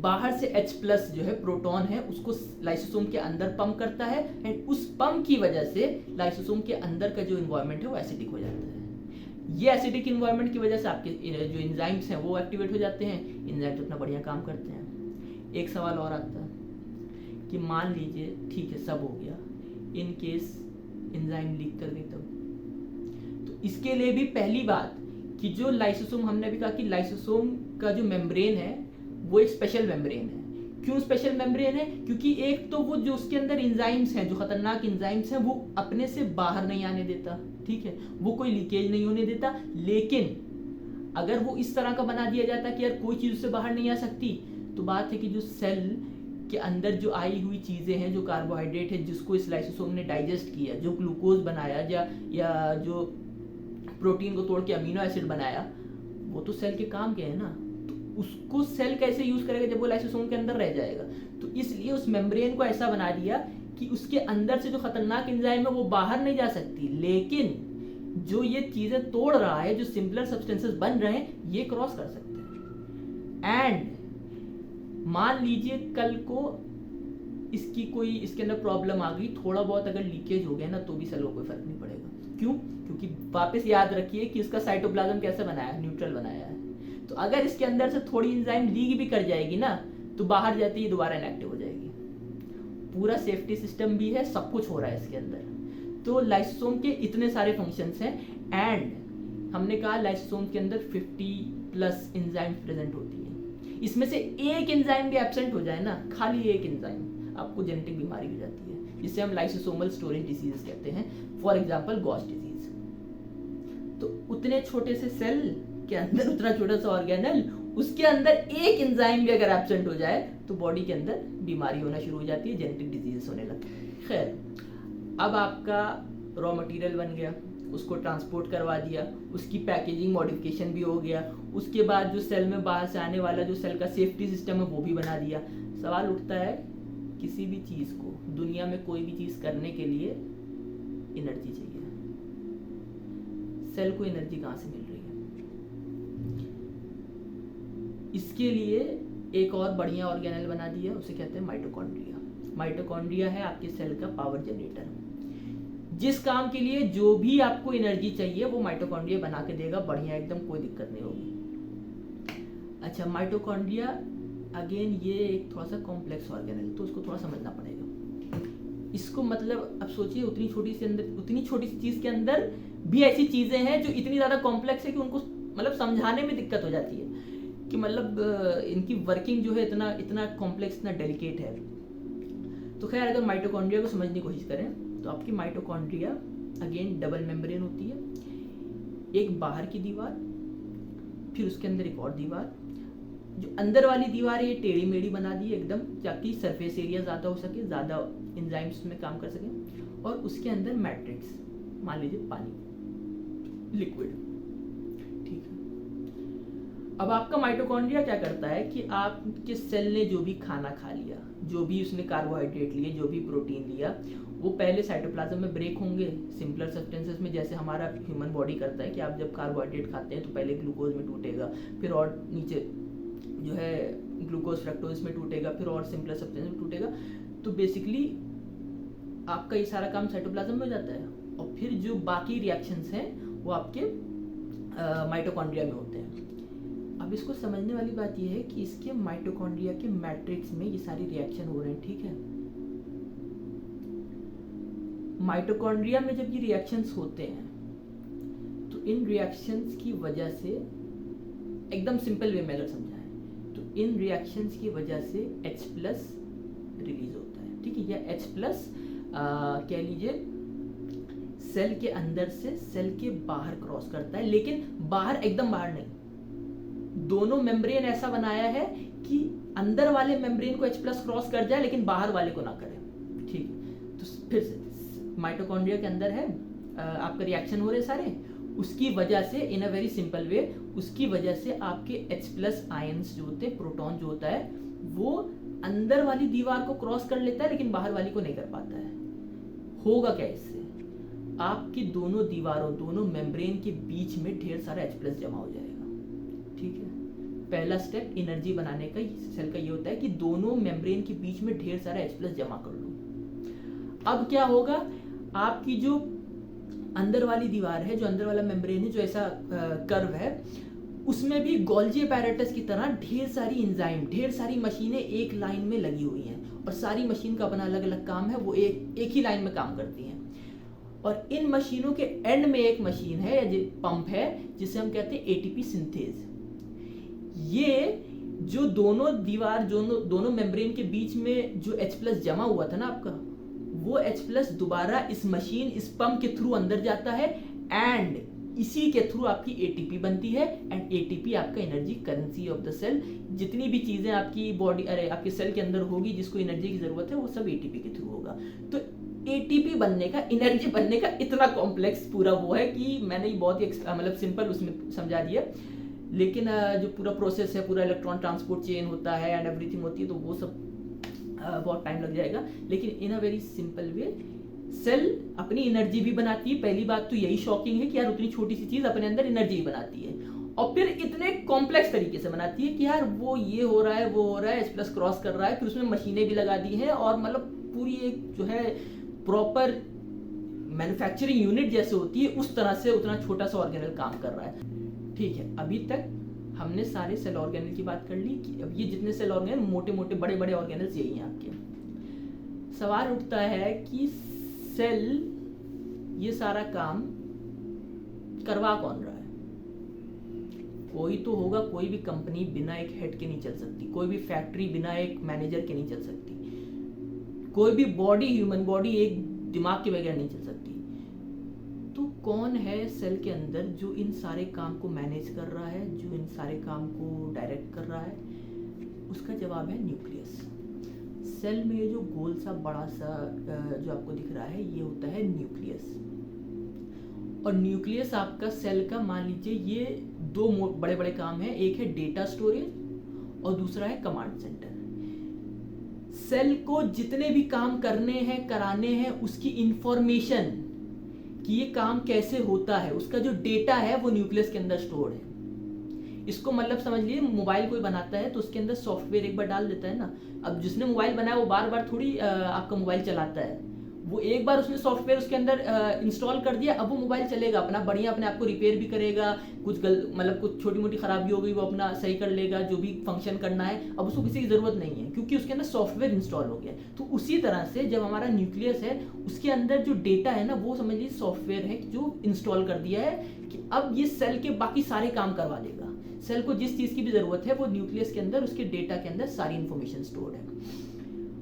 बाहर से H+ जो है प्रोटॉन है उसको लाइसोसोम के अंदर पंप करता है, एंड उस पंप की वजह से लाइसोसोम के अंदर का जो एनवायरनमेंट है वो एसिडिक हो जाता है। ये एसिडिक एनवायरनमेंट की वजह से आपके जो एंजाइम्स हैं वो एक्टिवेट हो जाते हैं, एंजाइम्स अपना बढ़िया काम करते हैं। एक सवाल और आता है कि मान लीजिए ठीक है सब हो गया, इन केस एंजाइम लीक कर गई तब, तो इसके लिए भी पहली बात कि जो लाइसोसोम, हमने भी कहा कि लाइसोसोम का जो मेम्ब्रेन है वो एक स्पेशल मेम्ब्रेन है। क्यों स्पेशल मेम्ब्रेन है? क्योंकि एक तो वो जो उसके अंदर एंजाइम्स हैं, जो खतरनाक एंजाइम्स हैं, वो अपने से बाहर नहीं आने देता, ठीक है, वो कोई लीकेज नहीं होने देता। लेकिन अगर वो इस तरह का बना दिया जाता कि यार कोई चीज उससे बाहर नहीं आ सकती, तो बात है कि जो सेल के अंदर जो आई हुई चीजें हैं, जो कार्बोहाइड्रेट है जिसको इस लाइसोसोम ने डाइजेस्ट किया, जो ग्लूकोज बनाया या जो प्रोटीन को तोड़ के अमीनो एसिड बनाया, वो तो सेल के काम के है ना। तो उसको सेल कैसे यूज करेगा जब वो लाइसोसोम के अंदर रह जाएगा? तो इसलिए उस मेम्ब्रेन को ऐसा बना दिया कि उसके अंदर से जो खतरनाक एंजाइम है वो बाहर नहीं जा सकती, लेकिन जो ये चीजें तोड़ रहा है, जो सिंपलर सब्सटेंसेस बन रहे हैं, ये क्रॉस कर सकते हैं। एंड मान लीजिए कल को इसके अंदर प्रॉब्लम आ गई, थोड़ा बहुत अगर लीकेज हो गया ना, तो भी सेल को कोई फर्क नहीं पड़ेगा। क्यों? क्योंकि वापस याद रखिए कि इसका साइटोप्लाज्म कैसे बनाया है, न्यूट्रल बनाया है। तो अगर इसके अंदर से थोड़ी एंजाइम लीक भी कर जाएगी ना, तो बाहर जाते ही दोबारा इनएक्टिव हो जाएगी। पूरा सेफ्टी सिस्टम भी है, सब कुछ हो रहा है इसके अंदर। तो लाइसोसोम के इतने सारे फंक्शंस हैं, एंड हमने कहा लाइसोसोम के अंदर 50+ एंजाइम प्रेजेंट होती है। इसमें से एक एंजाइम भी एब्सेंट हो जाए ना, खाली एक एंजाइम, आपको जेनेटिक बीमारी हो जाती है, जिसे हम लाइसोसोमल स्टोरेज डिजीज कहते हैं। For example gosh disease. तो उतने छोटे से सेल के अंदर, उतना छोटा सा ऑर्गेनल, उसके अंदर एक एंजाइम भी अगर एब्सेंट हो जाए तो बॉडी के अंदर बीमारी होना शुरू हो जाती है, जेनेटिक डिजीज होने लगती है। खैर, अब आपका रॉ मटेरियल बन गया, उसको ट्रांसपोर्ट करवा दिया, उसकी पैकेजिंग मॉडिफिकेशन भी हो गया, उसके बाद जो सेल में बाहर से आने वाला जो सेल का सेफ्टी सिस्टम है वो भी बना दिया। सवाल उठता है, किसी भी चीज़ को, दुनिया में कोई भी चीज़ करने के लिए एनर्जी चाहिए। सेल को एनर्जी कहाँ से मिल रही है? इसके लिए एक और बढ़िया ऑर्गेनेल बना दिया, उसे कहते हैं माइटोकॉन्ड्रिया। माइटोकॉन्ड्रिया है आपके सेल का पावर जनरेटर। जिस काम के लिए जो भी आपको एनर्जी चाहिए वो माइटोकॉन्ड्रिया बना के देगा, बढ़िया एकदम, कोई दिक्कत नहीं होगी। अच्छा, माइटोकॉन्ड्रिया अगेन ये एक थोड़ा सा कॉम्प्लेक्स ऑर्गेनेल, तो उसको थोड़ा समझना पड़ेगा। इसको मतलब अब सोचिए, उतनी छोटी सी चीज के अंदर भी ऐसी चीजें हैं जो इतनी ज्यादा कॉम्प्लेक्स है कि उनको मतलब समझाने में दिक्कत हो जाती है, कि मतलब इनकी वर्किंग जो है इतना कॉम्प्लेक्स, इतना डेलिकेट है। तो खैर, अगर माइटोकॉन्ड्रिया को समझने की कोशिश करें तो आपकी माइटोकॉन्ड्रिया अगेन डबल मेम्ब्रेन होती है, एक बाहर की दीवार, फिर उसके अंदर एक और दीवार। जो अंदर वाली दीवार है ये टेढ़ी मेढ़ी बना दी है एकदम, ताकि सरफेस एरिया ज़्यादा हो सके, ज़्यादा एंजाइम्स में काम कर सकें। और उसके अंदर मैट्रिक्स, मान लीजिए पानी, लिक्विड, ठीक है। अब आपका माइटोकॉन्ड्रिया क्या करता है कि आपके सेल ने जो भी खाना खा लिया, जो भी उसने कार्बोहाइड्रेट लिए, जो भी प्रोटीन लिया, वो पहले साइटोप्लाज्म में ब्रेक होंगे सिंपलर सब्सटेंसेस में, जैसे हमारा ह्यूमन बॉडी करता है कि आप जब कार्बोहाइड्रेट खाते हैं तो पहले ग्लूकोज में टूटेगा, फिर और नीचे जो है ग्लूकोज फ्रक्टोज में टूटेगा, फिर और सिंपलर सब्सटेंस में टूटेगा। तो बेसिकली आपका ये सारा काम साइटोप्लाज्म में हो जाता है, और फिर जो बाकी रिएक्शंस हैं वो आपके माइटोकॉन्ड्रिया में होते हैं। अब इसको समझने वाली बात यह है कि इसके माइटोकॉन्ड्रिया के मैट्रिक्स में ये सारी रिएक्शन हो रहे हैं, ठीक है। माइटोकॉन्ड्रिया में जब ये रिएक्शंस होते हैं तो इन रिएक्शंस की वजह से, एकदम सिंपल वे में अगर समझाएं तो इन रिएक्शंस की वजह से H+ रिलीज होता है, ठीक है। या H+ कह लीजिए सेल के अंदर से सेल के बाहर क्रॉस करता है, लेकिन बाहर एकदम बाहर नहीं। दोनों मेम्ब्रेन ऐसा बनाया है कि अंदर वाले मेम्ब्रेन को H+ क्रॉस कर जाए लेकिन बाहर वाले को ना करे, ठीक है। तो फिर से माइटोकॉन्ड्रिया के अंदर है, आपका रिएक्शन हो रहे सारे, उसकी वजह से इन अ वेरी सिंपल वे, उसकी वजह से आपके H+ आयंस जो होते हैं, प्रोटॉन जो होता है, वो अंदर वाली दीवार को क्रॉस कर लेता है लेकिन बाहर वाली को नहीं कर पाता है। होगा क्या इससे? आपकी दोनों दीवारों, दोनों मेम्ब्रेन के बीच में ढेर सारा H+ जमा हो जाएगा, ठीक है। पहला स्टेप एनर्जी बनाने का सेल का ये होता है कि दोनों मेम्ब्रेन के बीच में ढेर सारा H+ जमा कर लो। अब क्या होगा, आपकी जो अंदर वाली दीवार है, जो अंदर वाला मेम्ब्रेन है, जो ऐसा कर्व है, उसमें भी गोल्जी अपैरेटस की तरह ढेर सारी एंजाइम, ढेर सारी मशीनें एक लाइन में लगी हुई हैं, और सारी मशीन का अपना अलग अलग काम है, वो एक ही लाइन में काम करती हैं। और इन मशीनों के एंड में एक मशीन है, पंप है, जिसे हम कहते हैं ATP सिंथेज। ये जो दोनों दीवार, दोनों मेम्ब्रेन के बीच में जो H+ जमा हुआ था ना आपका, वो H+ दोबारा इस मशीन, इस पंप के थ्रू अंदर जाता है, एंड इसी के थ्रू आपकी ATP बनती है, एंड ATP आपका energy currency of the cell. जितनी भी चीजें आपकी बॉडी, आपके सेल के अंदर होगी जिसको एनर्जी की जरूरत है, वो सब ATP के थ्रू होगा। तो ATP बनने का, एनर्जी बनने का इतना कॉम्प्लेक्स पूरा वो है कि मैंने बहुत ही मतलब सिंपल उसमें समझा दिया, लेकिन जो पूरा प्रोसेस है, पूरा इलेक्ट्रॉन ट्रांसपोर्ट चेन होता है एंड एवरीथिंग होती है, तो वो सब बहुत टाइम लग जाएगा। लेकिन in a very simple way cell अपनी एनर्जी भी बनाती है। पहली बात तो यही शॉकिंग है कि यार उतनी छोटी सी चीज अपने अंदर एनर्जी बनाती है, और फिर इतने कॉम्प्लेक्स तरीके से बनाती है कि यार वो ये हो रहा है, वो हो रहा है, H+ क्रॉस कर रहा है, फिर उसमें मशीनें भी लगा दी हैं, और मतलब पूरी एक जो है प्रॉपर मैन्युफैक्चरिंग यूनिट जैसे होती है, उस तरह से उतना छोटा सा ऑर्गेनल काम कर रहा है, ठीक है। अभी तक हमने सारे सेल ऑर्गेनल की बात कर ली कि अब ये जितने सेल ऑर्गेनल, मोटे मोटे बड़े बड़े ऑर्गेनल्स यही हैं आपके। सवाल उठता है कि सेल ये सारा काम करवा कौन रहा है? कोई तो होगा, कोई भी कंपनी बिना एक हेड के नहीं चल सकती, कोई भी फैक्ट्री बिना एक मैनेजर के नहीं चल सकती, कोई भी बॉडी, ह्यूमन बॉडी एक दिमाग के बगैर नहीं चल सकती। तो कौन है सेल के अंदर जो इन सारे काम को मैनेज कर रहा है, जो इन सारे काम को डायरेक्ट कर रहा है? उसका जवाब है न्यूक्लियस। सेल में जो गोल सा बड़ा सा जो आपको दिख रहा है, ये होता है न्यूक्लियस। और न्यूक्लियस आपका सेल का, मान लीजिए ये दो बड़े बड़े काम है, एक है डेटा स्टोरेज और दूसरा है कमांड सेंटर। सेल को जितने भी काम करने हैं, कराने हैं, उसकी इंफॉर्मेशन कि ये काम कैसे होता है, उसका जो डेटा है वो न्यूक्लियस के अंदर स्टोर है। इसको मतलब समझ लीजिए, मोबाइल कोई बनाता है तो उसके अंदर सॉफ्टवेयर एक बार डाल देता है ना। अब जिसने मोबाइल बनाया वो बार बार थोड़ी आपका मोबाइल चलाता है, वो एक बार उसने सॉफ्टवेयर उसके अंदर इंस्टॉल कर दिया, अब वो मोबाइल चलेगा अपना बढ़िया, अपने आप को रिपेयर भी करेगा, कुछ मतलब कुछ छोटी मोटी खराबी हो गई वो अपना सही कर लेगा, जो भी फंक्शन करना है अब उसको किसी की जरूरत नहीं है, क्योंकि उसके अंदर सॉफ्टवेयर इंस्टॉल हो गया। तो उसी तरह से जब हमारा न्यूक्लियस है, उसके अंदर जो डेटा है ना, वो समझ लीजिए सॉफ्टवेयर है जो इंस्टॉल कर दिया है कि अब ये सेल के बाकी सारे काम करवा देगा। सेल को जिस चीज की भी जरूरत है वो न्यूक्लियस के अंदर, उसके डेटा के अंदर सारी इंफॉर्मेशन स्टोर्ड है।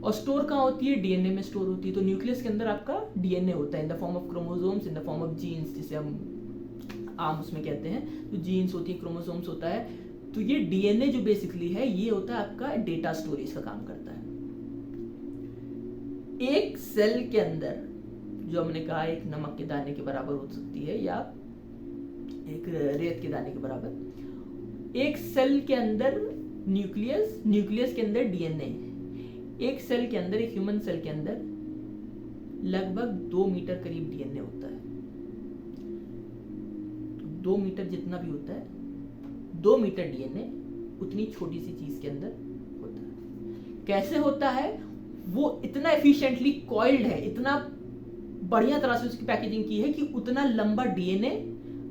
और स्टोर कहाँ होती है? डीएनए में स्टोर होती है। तो न्यूक्लियस के अंदर आपका डीएनए होता है in the form of chromosomes, in the form of genes, जिसे हम आम उसमें कहते हैं। तो जीन्स होती है, क्रोमोसोम्स होता है। तो ये डीएनए जो बेसिकली है ये होता है आपका डेटा स्टोरेज का काम करता है। एक सेल के अंदर जो हमने कहा एक नमक के दाने के बराबर हो सकती है या एक रेत के दाने के बराबर। एक सेल के अंदर न्यूक्लियस, न्यूक्लियस के अंदर डीएनए। एक सेल के अंदर, एक ह्यूमन सेल के अंदर लगभग 2 मीटर करीब डीएनए होता है। तो 2 मीटर जितना भी होता है, 2 मीटर डीएनए उतनी छोटी सी चीज के अंदर होता है। कैसे होता है? वो इतना एफिशिएंटली कॉइल्ड है, इतना बढ़िया तरह से उसकी पैकेजिंग की है कि उतना लंबा डीएनए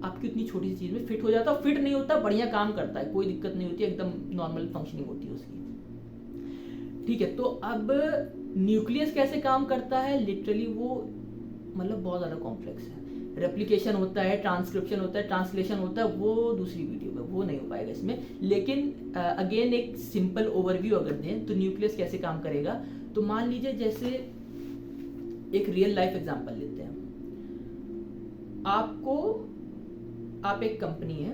आपकी उतनी छोटी सी चीज में फिट हो जाता है। फिट नहीं होता, बढ़िया काम करता है, कोई दिक्कत नहीं होती, एकदम नॉर्मल फंक्शनिंग होती है उसकी। ठीक है, तो अब न्यूक्लियस कैसे काम करता है? लिटरली वो मतलब बहुत ज़्यादा कॉम्प्लेक्स है। रेप्लिकेशन होता है, ट्रांसक्रिप्शन होता है, ट्रांसलेशन होता है, वो दूसरी वीडियो में, वो नहीं हो पाएगा इसमें। लेकिन अगेन एक सिंपल ओवरव्यू अगर दें तो न्यूक्लियस कैसे काम करेगा, तो मान लीजिए जैसे एक रियल लाइफ एग्जांपल लेते हैं। आप एक कंपनी है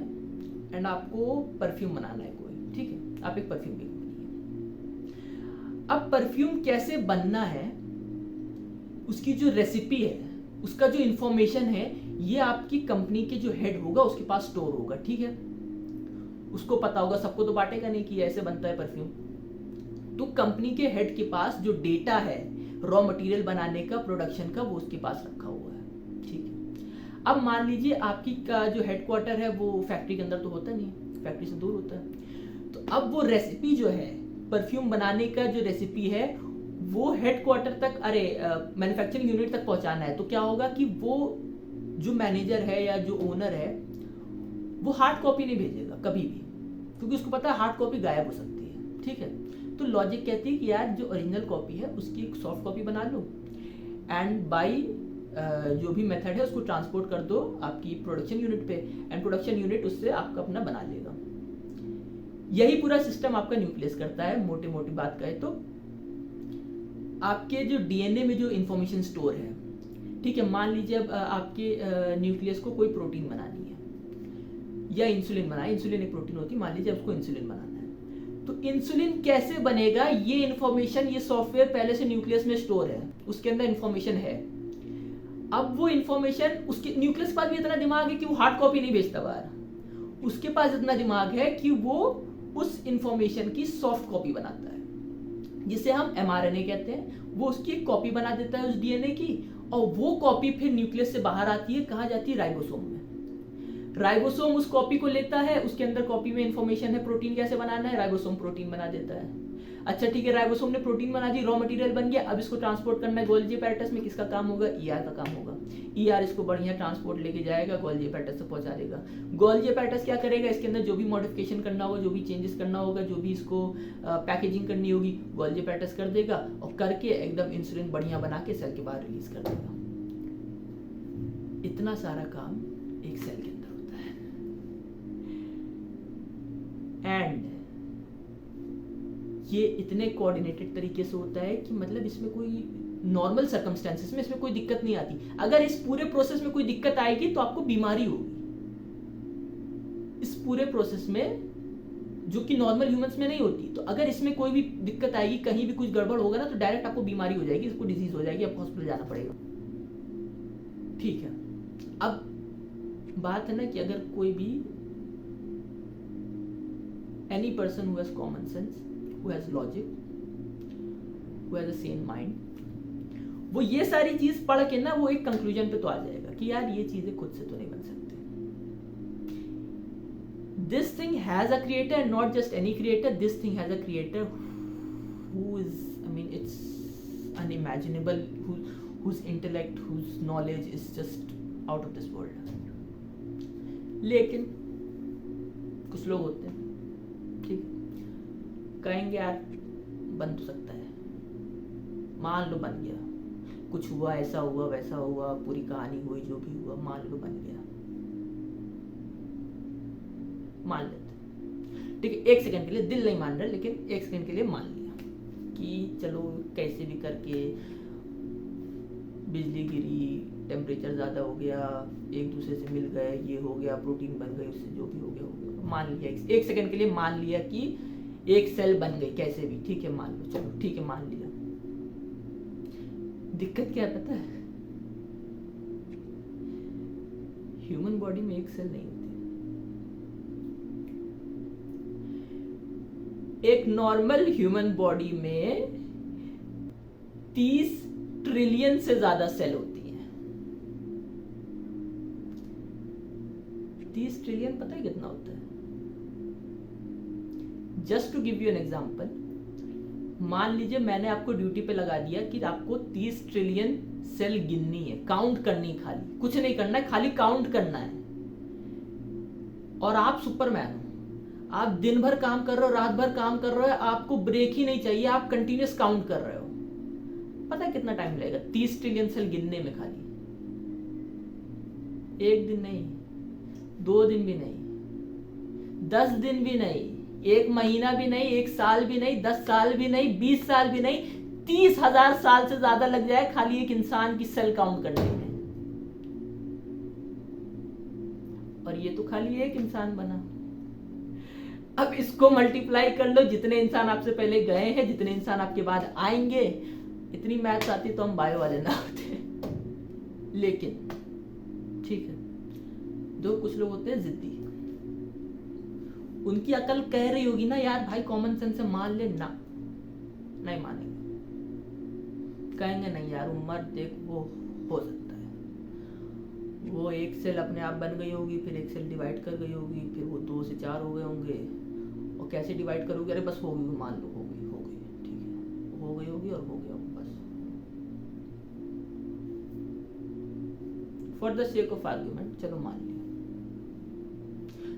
एंड आपको परफ्यूम बनाना है कोई, ठीक है, आप एक परफ्यूम की कंपनी है। अब परफ्यूम कैसे बनना है, उसकी जो रेसिपी है, उसका जो इंफॉर्मेशन है, ये आपकी कंपनी के जो हेड होगा उसके पास स्टोर होगा, ठीक है। उसको पता होगा, सबको तो बांटेगा नहीं कि ऐसे बनता है परफ्यूम। तो कंपनी के हेड के पास जो डेटा है रॉ मटेरियल बनाने का, प्रोडक्शन का, वो उसके पास रखा हुआ है, ठीक है। अब मान लीजिए आपकी का जो हेडक्वार्टर है वो फैक्ट्री के अंदर तो होता नहीं है, फैक्ट्री से दूर होता है। तो अब वो रेसिपी जो है, परफ्यूम बनाने का जो रेसिपी है, वो हेडक्वार्टर तक, मैन्युफैक्चरिंग यूनिट तक पहुंचाना है। तो क्या होगा कि वो जो मैनेजर है या जो ओनर है, वो हार्ड कॉपी नहीं भेजेगा कभी भी, क्योंकि उसको पता है हार्ड कॉपी गायब हो सकती है, ठीक है। तो लॉजिक कहती है कि यार जो ओरिजिनल कॉपी है उसकी एक सॉफ्ट कॉपी बना लो एंड बाई जो भी मेथड है उसको ट्रांसपोर्ट कर दो आपकी प्रोडक्शन यूनिट पे, एंड प्रोडक्शन यूनिट उससे आपका अपना बना लेगा। यही पूरा सिस्टम आपका न्यूक्लियस करता है। मोटी मोटी बात कहे तो आपके जो डीएनए में जो इंफॉर्मेशन स्टोर है, ठीक है, मान लीजिए अब आपके न्यूक्लियस को कोई प्रोटीन बनानी है या इंसुलिन बनाए, इंसुलिन एक प्रोटीन होती है, मान लीजिए उसको इंसुलिन बनाना है। तो इंसुलिन कैसे बनेगा, ये इंफॉर्मेशन, ये सॉफ्टवेयर पहले से न्यूक्लियस में स्टोर है, उसके अंदर इंफॉर्मेशन है। अब वो इंफॉर्मेशन, उसके न्यूक्लियस के पास भी इतना दिमाग है कि वो हार्ड कॉपी नहीं भेजता बाहर, उसके पास इतना दिमाग है कि वो उस इंफॉर्मेशन की सॉफ्ट कॉपी बनाता है, जिसे हम एमआरएनए कहते हैं। वो उसकी एक कॉपी बना देता है उस डीएनए की, और वो कॉपी फिर न्यूक्लियस से बाहर आती है, कहाँ जाती है? राइबोसोम में। राइबोसोम उस कॉपी को लेता है, उसके अंदर कॉपी में इंफॉर्मेशन है प्रोटीन कैसे बनाना है, राइबोसोम प्रोटीन बना देता है। अच्छा ठीक है, राइबोसोम ने प्रोटीन बना दी, रॉ मटेरियल बन गया। अब इसको ट्रांसपोर्ट करना है गोल्जी पैरेटस में, किसका काम होगा? ईआर का काम होगा। ईआर इसको बढ़िया ट्रांसपोर्ट लेके जाएगा, गोल्जी पैरेटस से पहुंचा देगा। गोल्जी पैरेटस क्या करेगा? इसके अंदर जो भी मॉडिफिकेशन करना होगा, जो भी चेंजेस करना होगा, जो भी इसको पैकेजिंग करनी होगी, गोल्जी पैरेटस कर देगा, और करके एकदम इंसुलिन बढ़िया बना के सेल के बाहर रिलीज कर देगा। इतना सारा काम एक सेल के अंदर होता है, एंड ये इतने कोऑर्डिनेटेड तरीके से होता है कि मतलब इसमें कोई नॉर्मल सर्कमस्टेंसेस में इसमें कोई दिक्कत नहीं आती। अगर इस पूरे प्रोसेस में कोई दिक्कत आएगी तो आपको बीमारी होगी। इस पूरे प्रोसेस में, जो कि नॉर्मल ह्यूमंस में नहीं होती, तो अगर इसमें कोई भी दिक्कत आएगी, कहीं भी कुछ गड़बड़ होगा ना, तो डायरेक्ट आपको बीमारी हो जाएगी, इसको डिजीज हो जाएगी, आपको हॉस्पिटल जाना पड़ेगा, ठीक है। अब बात है ना कि अगर कोई भी any person who has common sense, who has logic, who has a sane mind, वो ये सारी चीज पढ़ के ना वो एक कंक्लूजन पे तो आ जाएगा कि यार ये चीजें खुद से तो नहीं बन सकती। This thing has a creator and not just any creator. This thing has a creator who is, I mean, it's unimaginable, whose intellect, whose knowledge is just out of this world. लेकिन कुछ लोग होते हैं, ठीक, कहेंगे यार बन तो सकता है, मान लो बन गया, कुछ हुआ, ऐसा हुआ, वैसा हुआ, पूरी कहानी हुई, जो भी हुआ, मान लो बन गया, मान लेते, ठीक है, एक सेकंड के लिए, दिल नहीं मान रहा, लेकिन एक सेकंड के लिए मान लिया। कि चलो कैसे भी करके बिजली गिरी, टेम्परेचर ज़्यादा हो गया, एक दूसरे से मिल गए, ये हो गया, प्रोटीन बन गई, उससे जो भी हो गया मान लिया, एक सेकंड के लिए मान लिया कि एक सेल बन गई कैसे भी, ठीक है मान लो, चलो ठीक है मान लिया। दिक्कत क्या है पता है? ह्यूमन बॉडी में एक सेल नहीं होती। एक नॉर्मल ह्यूमन बॉडी में 30 ट्रिलियन से ज्यादा सेल होती है। 30 ट्रिलियन पता है कितना होता है? Just to give you an example, मान लीजिए मैंने आपको ड्यूटी पे लगा दिया कि आपको 30 ट्रिलियन सेल गिननी है, काउंट करनी, खाली कुछ नहीं करना है, खाली काउंट करना है। और आप सुपरमैन हो, आप दिन भर काम कर रहे हो, रात भर काम कर रहे हो, आपको ब्रेक ही नहीं चाहिए, आप कंटिन्यूस काउंट कर रहे हो। पता है कितना टाइम लगेगा 30 ट्रिलियन सेल गिनने में? खाली एक दिन नहीं, 2 दिन भी नहीं, 10 दिन भी नहीं, 1 महीना भी नहीं, 1 साल भी नहीं, 10 साल भी नहीं, 20 साल भी नहीं, 30,000 साल से ज्यादा लग जाए खाली एक इंसान की सेल काउंट करने में। और ये तो खाली एक इंसान बना। अब इसको मल्टीप्लाई कर लो, जितने इंसान आपसे पहले गए हैं, जितने इंसान आपके बाद आएंगे। इतनी मैथ्स आती तो हम बायो वाले ना होते। लेकिन ठीक है, जो कुछ लोग होते हैं जिद्दी, उनकी अकल कह रही होगी ना यार भाई कॉमन सेंस से मान ले, ना नहीं मानेंगे, कहेंगे नहीं यार उम्र देख वो हो सकता है, वो एक सेल अपने आप बन गई होगी, फिर एक सेल डिवाइड कर गई होगी, फिर वो 2 से 4 हो गए होंगे, और कैसे डिवाइड करोगे? अरे बस होगी, मान लो हो गई ठीक है, हो गई होगी और हो गया बस। For the sake of argument चलो मान लिया,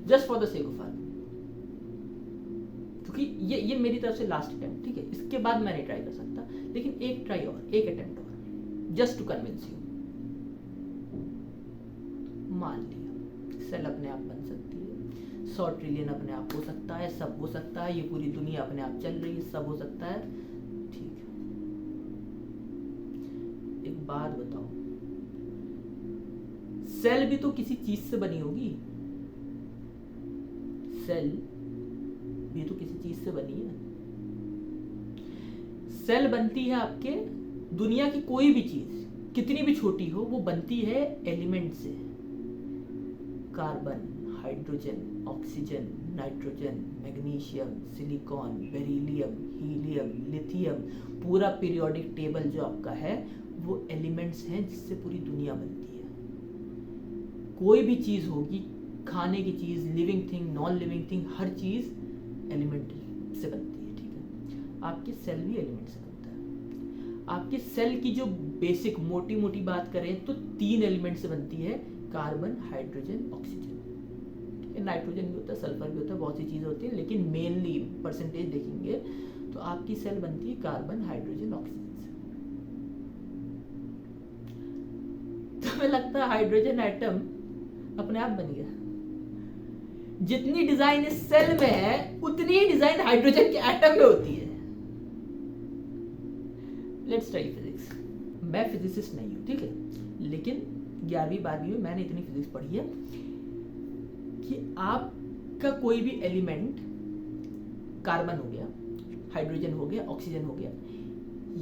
just for the sake of argument, क्योंकि ये मेरी तरफ से लास्ट अटेम्प्ट, ठीक है, इसके बाद मैं नहीं ट्राई कर सकता, लेकिन एक ट्राई और, एक अटेम्प्ट और, जस्ट टू कन्विंस यू। मान लिया सेल अपने आप बन सकती है, 100 ट्रिलियन अपने आप हो सकता है, सब हो सकता है, ये पूरी दुनिया अपने आप चल रही है, सब हो सकता है, ठीक है। एक बात बताओ, सेल भी तो किसी चीज से बनी होगी, सेल भी तो किसी चीज से बनी है। सेल बनती है आपके, दुनिया की कोई भी चीज कितनी भी छोटी हो वो बनती है एलिमेंट से, carbon, hydrogen, oxygen, nitrogen, magnesium, silicon, beryllium, helium, lithium, पूरा पीरियोडिक टेबल जो आपका है वो एलिमेंट्स हैं जिससे पूरी दुनिया बनती है। कोई भी चीज होगी, खाने की चीज, living thing, non living thing, हर चीज एलिमेंट से बनती है, ठीक है। आपके सेल भी एलिमेंट से बनता है। आपके सेल की जो बेसिक मोटी मोटी बात करें तो 3 एलिमेंट से बनती है, कार्बन, हाइड्रोजन, ऑक्सीजन, नाइट्रोजन भी होता है, सल्फर भी होता है, बहुत सी चीजें होती हैं, लेकिन मेनली परसेंटेज देखेंगे तो आपकी सेल बनती है कार्बन, हाइड्रोजन, ऑक्सीजन से। तो हमें लगता है हाइड्रोजन एटम अपने आप बन गया। जितनी डिजाइन इस सेल में है उतनी ही डिजाइन हाइड्रोजन के एटम में होती है। Let's study physics. मैं फिजिसिस्ट नहीं हूं, ठीक है, लेकिन 11वीं 12वीं में मैंने इतनी फिजिक्स पढ़ी है कि आपका कोई भी एलिमेंट, कार्बन हो गया, हाइड्रोजन हो गया, ऑक्सीजन हो गया,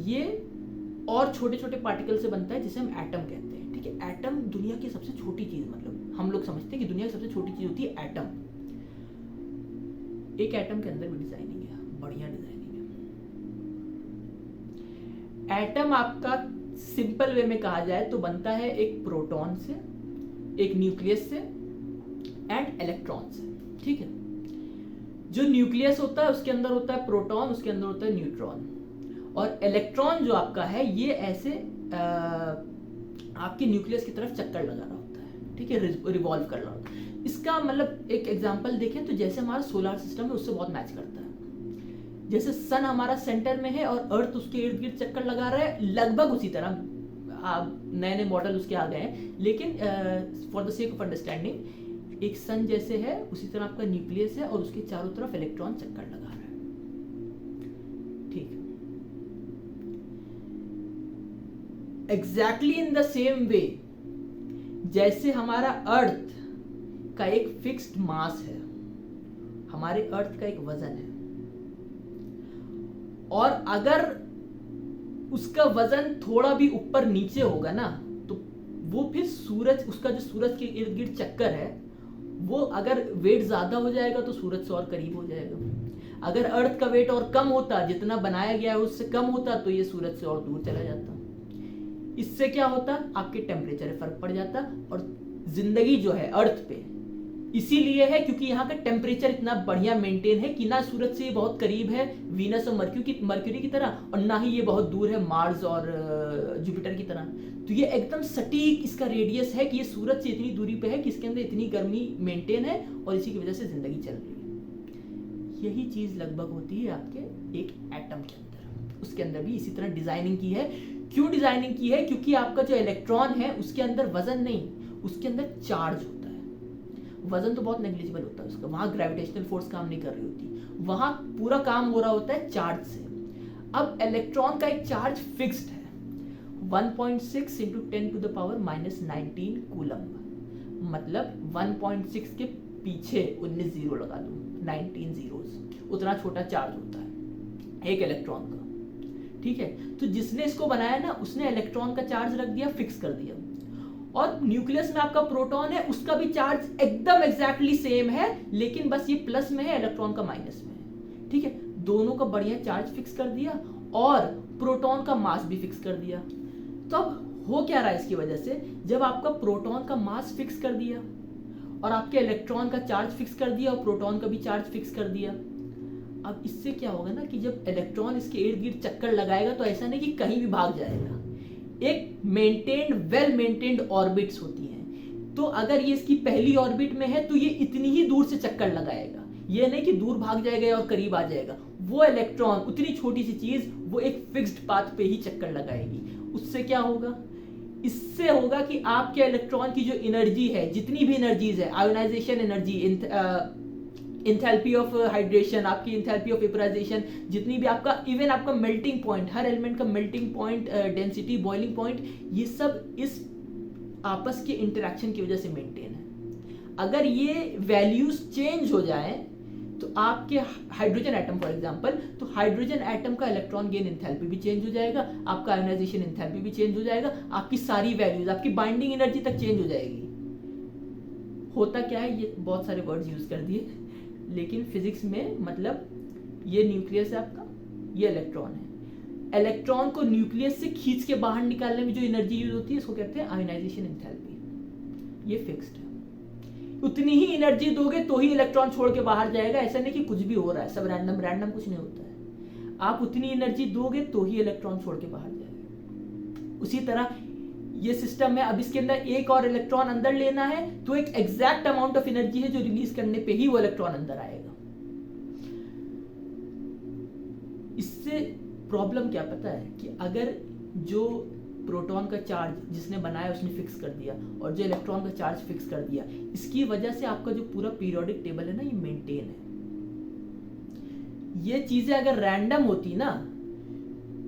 ये और छोटे छोटे पार्टिकल से बनता है जिसे हम एटम कहते हैं, ठीक है। एटम दुनिया की सबसे छोटी चीज, मतलब हम लोग समझते हैं कि दुनिया की सबसे छोटी चीज होती है एटम। एक एटम के अंदर भी डिजाइनिंग है, बढ़िया डिजाइनिंग है। एटम आपका सिंपल वे में कहा जाए तो बनता है एक प्रोटॉन से, एक न्यूक्लियस से एंड इलेक्ट्रॉन से, ठीक है। जो न्यूक्लियस होता है उसके अंदर होता है प्रोटॉन, उसके अंदर होता है न्यूट्रॉन, और इलेक्ट्रॉन जो आपका है ये ऐसे आपके न्यूक्लियस की तरफ चक्कर लगा रहा होता है, ठीक है, रिवॉल्व कर रहा होता है। इसका मतलब एक एग्जांपल देखें तो जैसे हमारा सोलर सिस्टम है उससे बहुत मैच करता है। जैसे सन हमारा सेंटर में है और अर्थ उसके इर्द गिर्द चक्कर लगा रहा है, लगभग उसी तरह नए नए मॉडल उसके आ गए हैं, लेकिन for the sake of understanding एक सन जैसे है उसी तरह आपका न्यूक्लियस है और उसके चारों तरफ इलेक्ट्रॉन चक्कर लगा रहा है, ठीक है। Exactly in the same way जैसे हमारा अर्थ का एक फिक्स्ड मास है, हमारे अर्थ का एक वजन है, और अगर उसका वजन थोड़ा भी ऊपर नीचे होगा ना तो वो फिर सूरज, उसका जो सूरज के इर्द गिर्द चक्कर है वो अगर वेट ज्यादा हो जाएगा तो सूरज से और करीब हो जाएगा। अगर अर्थ का वेट और कम होता, जितना बनाया गया है उससे कम होता, तो ये सूरज से और दूर चला जाता। इससे क्या होता, आपके टेम्परेचर में फर्क पड़ जाता। और जिंदगी जो है अर्थ पे इसीलिए है क्योंकि यहाँ का टेम्परेचर इतना बढ़िया मेंटेन है कि ना सूरज से ये बहुत करीब है वीनस और मर्क्यूरी की तरह, और ना ही ये बहुत दूर है मार्स और जुपिटर की तरह। तो ये एकदम सटीक इसका रेडियस है कि ये सूरज से इतनी दूरी पे है कि इसके अंदर इतनी गर्मी मेंटेन है और इसी की वजह से जिंदगी चल रही है। यही चीज लगभग होती है आपके एक एटम के अंदर। उसके अंदर भी इसी तरह डिजाइनिंग की है। क्यों डिजाइनिंग की है? क्योंकि आपका जो इलेक्ट्रॉन है उसके अंदर वजन नहीं, उसके अंदर चार्ज होता है। वजन तो बहुत नेग्लिजिबल होता है उसका, वहां ग्रेविटेशनल फोर्स काम नहीं कर रही होती, वहां पूरा काम हो रहा होता है चार्ज से। अब इलेक्ट्रॉन का एक चार्ज फिक्स्ड है 1.6 into 10 to the power -19 coulomb, मतलब 1.6 के पीछे 19 जीरो लगा दो, 19 जीरोस, उतना छोटा चार्ज होता है एक इलेक्ट्रॉन का। ठीक है, तो जिसने इसको बनाया ना उसने इलेक्ट्रॉन का चार्ज रख दिया, फिक्स कर दिया। और न्यूक्लियस में आपका प्रोटॉन है, उसका भी चार्ज एकदम एग्जैक्टली सेम है, लेकिन बस ये प्लस में है, इलेक्ट्रॉन का माइनस में है। ठीक है, दोनों का बढ़िया चार्ज फिक्स कर दिया और प्रोटॉन का मास भी फिक्स कर दिया। तो अब हो क्या रहा है इसकी वजह से, जब आपका प्रोटॉन का मास फिक्स कर दिया और आपके इलेक्ट्रॉन का चार्ज फिक्स कर दिया और प्रोटॉन का भी चार्ज फिक्स कर दिया, अब इससे क्या होगा ना कि जब इलेक्ट्रॉन इसके इर्द गिर्द चक्कर लगाएगा तो ऐसा नहीं कि कहीं भी भाग जाएगा, एक मेंटेन्ड वेल मेंटेन्ड ऑर्बिट्स होती हैं। तो अगर ये इसकी पहली ऑर्बिट में है तो ये इतनी ही दूर से चक्कर लगाएगा, ये नहीं कि दूर भाग जाएगा और करीब आ जाएगा। वो इलेक्ट्रॉन उतनी छोटी सी चीज वो एक फिक्स्ड पाथ पे ही चक्कर लगाएगी। उससे क्या होगा, इससे होगा कि आपके इलेक्ट्रॉन की जो एनर्जी है, जितनी भी एनर्जीज है, ionization energy, enthalpy of hydration, आपकी इंथैल्पी ऑफ वेपराइजेशन, जितनी भी आपका इवन आपका मेल्टिंग पॉइंट, हर एलिमेंट का melting point, density, boiling point, ये सब इस आपस के इंटरेक्शन की वजह से मेंटेन है। अगर ये वैल्यूज चेंज हो जाए तो आपके हाइड्रोजन एटम फॉर एग्जांपल, तो हाइड्रोजन एटम का इलेक्ट्रॉन गेन इंथैल्पी भी चेंज हो जाएगा, आपका आयोनाइजेशन इंथैल्पी भी चेंज हो जाएगा, आपकी सारी वैल्यूज, आपकी बाइंडिंग एनर्जी तक चेंज हो जाएगी। होता क्या है, ये बहुत सारे वर्ड्स यूज कर दिए, लेकिन फिजिक्स में मतलब ये न्यूक्लियस है आपका, ये इलेक्ट्रॉन है। इलेक्ट्रॉन को न्यूक्लियस से खींच के बाहर निकालने में जो एनर्जी यूज होती है इसको कहते हैं आयोनाइजेशन एंथैल्पी। ये फिक्स्ड है, उतनी ही एनर्जी दोगे तो ही इलेक्ट्रॉन छोड़ के बाहर जाएगा। ऐसा नहीं कि कुछ भी हो रहा है, सब रैंडम कुछ नहीं होता है। आप उतनी एनर्जी दोगे तो ही इलेक्ट्रॉन छोड़ के बाहर जाएगा। उसी तरह ये सिस्टम है। अब इसके अंदर एक और इलेक्ट्रॉन अंदर लेना है तो एक एग्जैक्ट अमाउंट ऑफ एनर्जी है जो रिलीज करने पे ही वो इलेक्ट्रॉन अंदर आएगा। इससे प्रॉब्लम क्या पता है कि अगर जो प्रोटॉन का चार्ज जिसने बनाया उसने फिक्स कर दिया और जो इलेक्ट्रॉन का चार्ज फिक्स कर दिया, इसकी वजह से आपका जो पूरा पीरियोडिक टेबल है ना, ये मेंटेन है। ये चीजें अगर रैंडम होती ना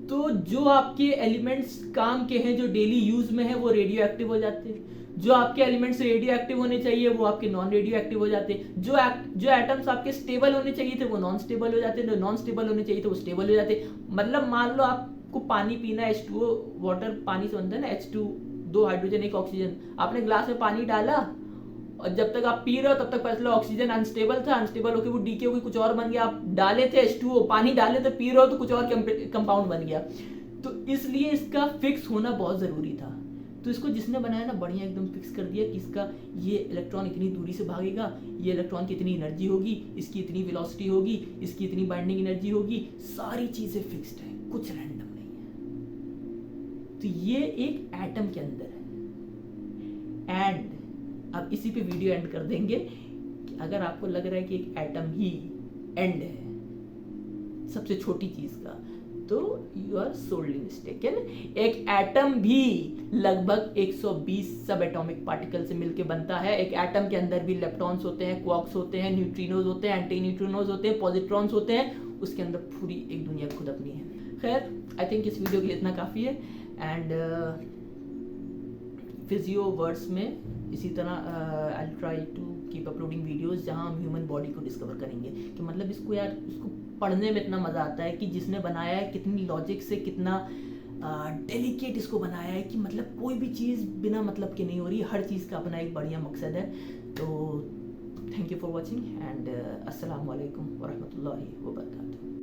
तो जो आपके एलिमेंट्स काम के हैं, जो डेली यूज में है, वो रेडियो एक्टिव हो जाते हैं। जो आपके एलिमेंट्स रेडियो एक्टिव होने चाहिए वो आपके नॉन रेडियो एक्टिव हो जाते हैं। जो एटम्स आपके स्टेबल होने चाहिए थे वो नॉन स्टेबल हो जाते हैं, जो नॉन स्टेबल होने चाहिए थे वो स्टेबल हो जाते। मतलब मान लो आपको पानी पीना है, H2O वाटर पानी से बनता है ना, H2, 2 हाइड्रोजन 1 ऑक्सीजन, आपने ग्लास में पानी डाला और जब तक आप पी रहे हो तब तक पहले ऑक्सीजन अनस्टेबल था, अनस्टेबल होकर वो डीके होकर कुछ और बन गया। आप डाले थे H2O, पानी डाले तो पी रहे हो तो कुछ और कंपाउंड बन गया। तो इसलिए इसका फिक्स होना बहुत जरूरी था। तो इसको जिसने बनाया ना बढ़िया एकदम फिक्स कर दिया कि इसका ये इलेक्ट्रॉन इतनी दूरी से भागेगा, ये इलेक्ट्रॉन की इतनी एनर्जी होगी, इसकी इतनी वेलोसिटी होगी, इसकी इतनी बाइंडिंग एनर्जी होगी, सारी चीजें फिक्स्ड है, कुछ रैंडम नहीं है। तो ये एक एटम के अंदर है। एंड अब इसी पे वीडियो एंड कर देंगे कि अगर आपको लग रहा है कि एक एटम ही एंड है सबसे छोटी चीज का, तो यू आर सोरली मिस्टेकन। एक एटम भी लगभग 120 सब एटॉमिक पार्टिकल से मिलकर बनता है। एक एटम के अंदर भी लेप्टॉन्स होते हैं, क्वार्क्स होते हैं, न्यूट्रिनोज होते हैं, एंटी न्यूट्रिनोज होते हैं, पॉजिट्रॉन्स होते हैं। उसके अंदर पूरी एक दुनिया खुद अपनी है। खैर, आई थिंक इस वीडियो के लिए इतना काफी है। एंड फिजियो वर्ड्स में इसी तरह I try to keep uploading videos जहां हम ह्यूमन बॉडी को डिस्कवर करेंगे कि मतलब इसको यार इसको पढ़ने में इतना मज़ा आता है कि जिसने बनाया है कितनी लॉजिक से कितना डेलिकेट इसको बनाया है कि मतलब कोई भी चीज़ बिना मतलब की नहीं हो रही, हर चीज़ का अपना एक बढ़िया मकसद है। तो thank you for watching and अस्सलाम वालेकुम वरहमतुल्लाहि वबरकातुहू।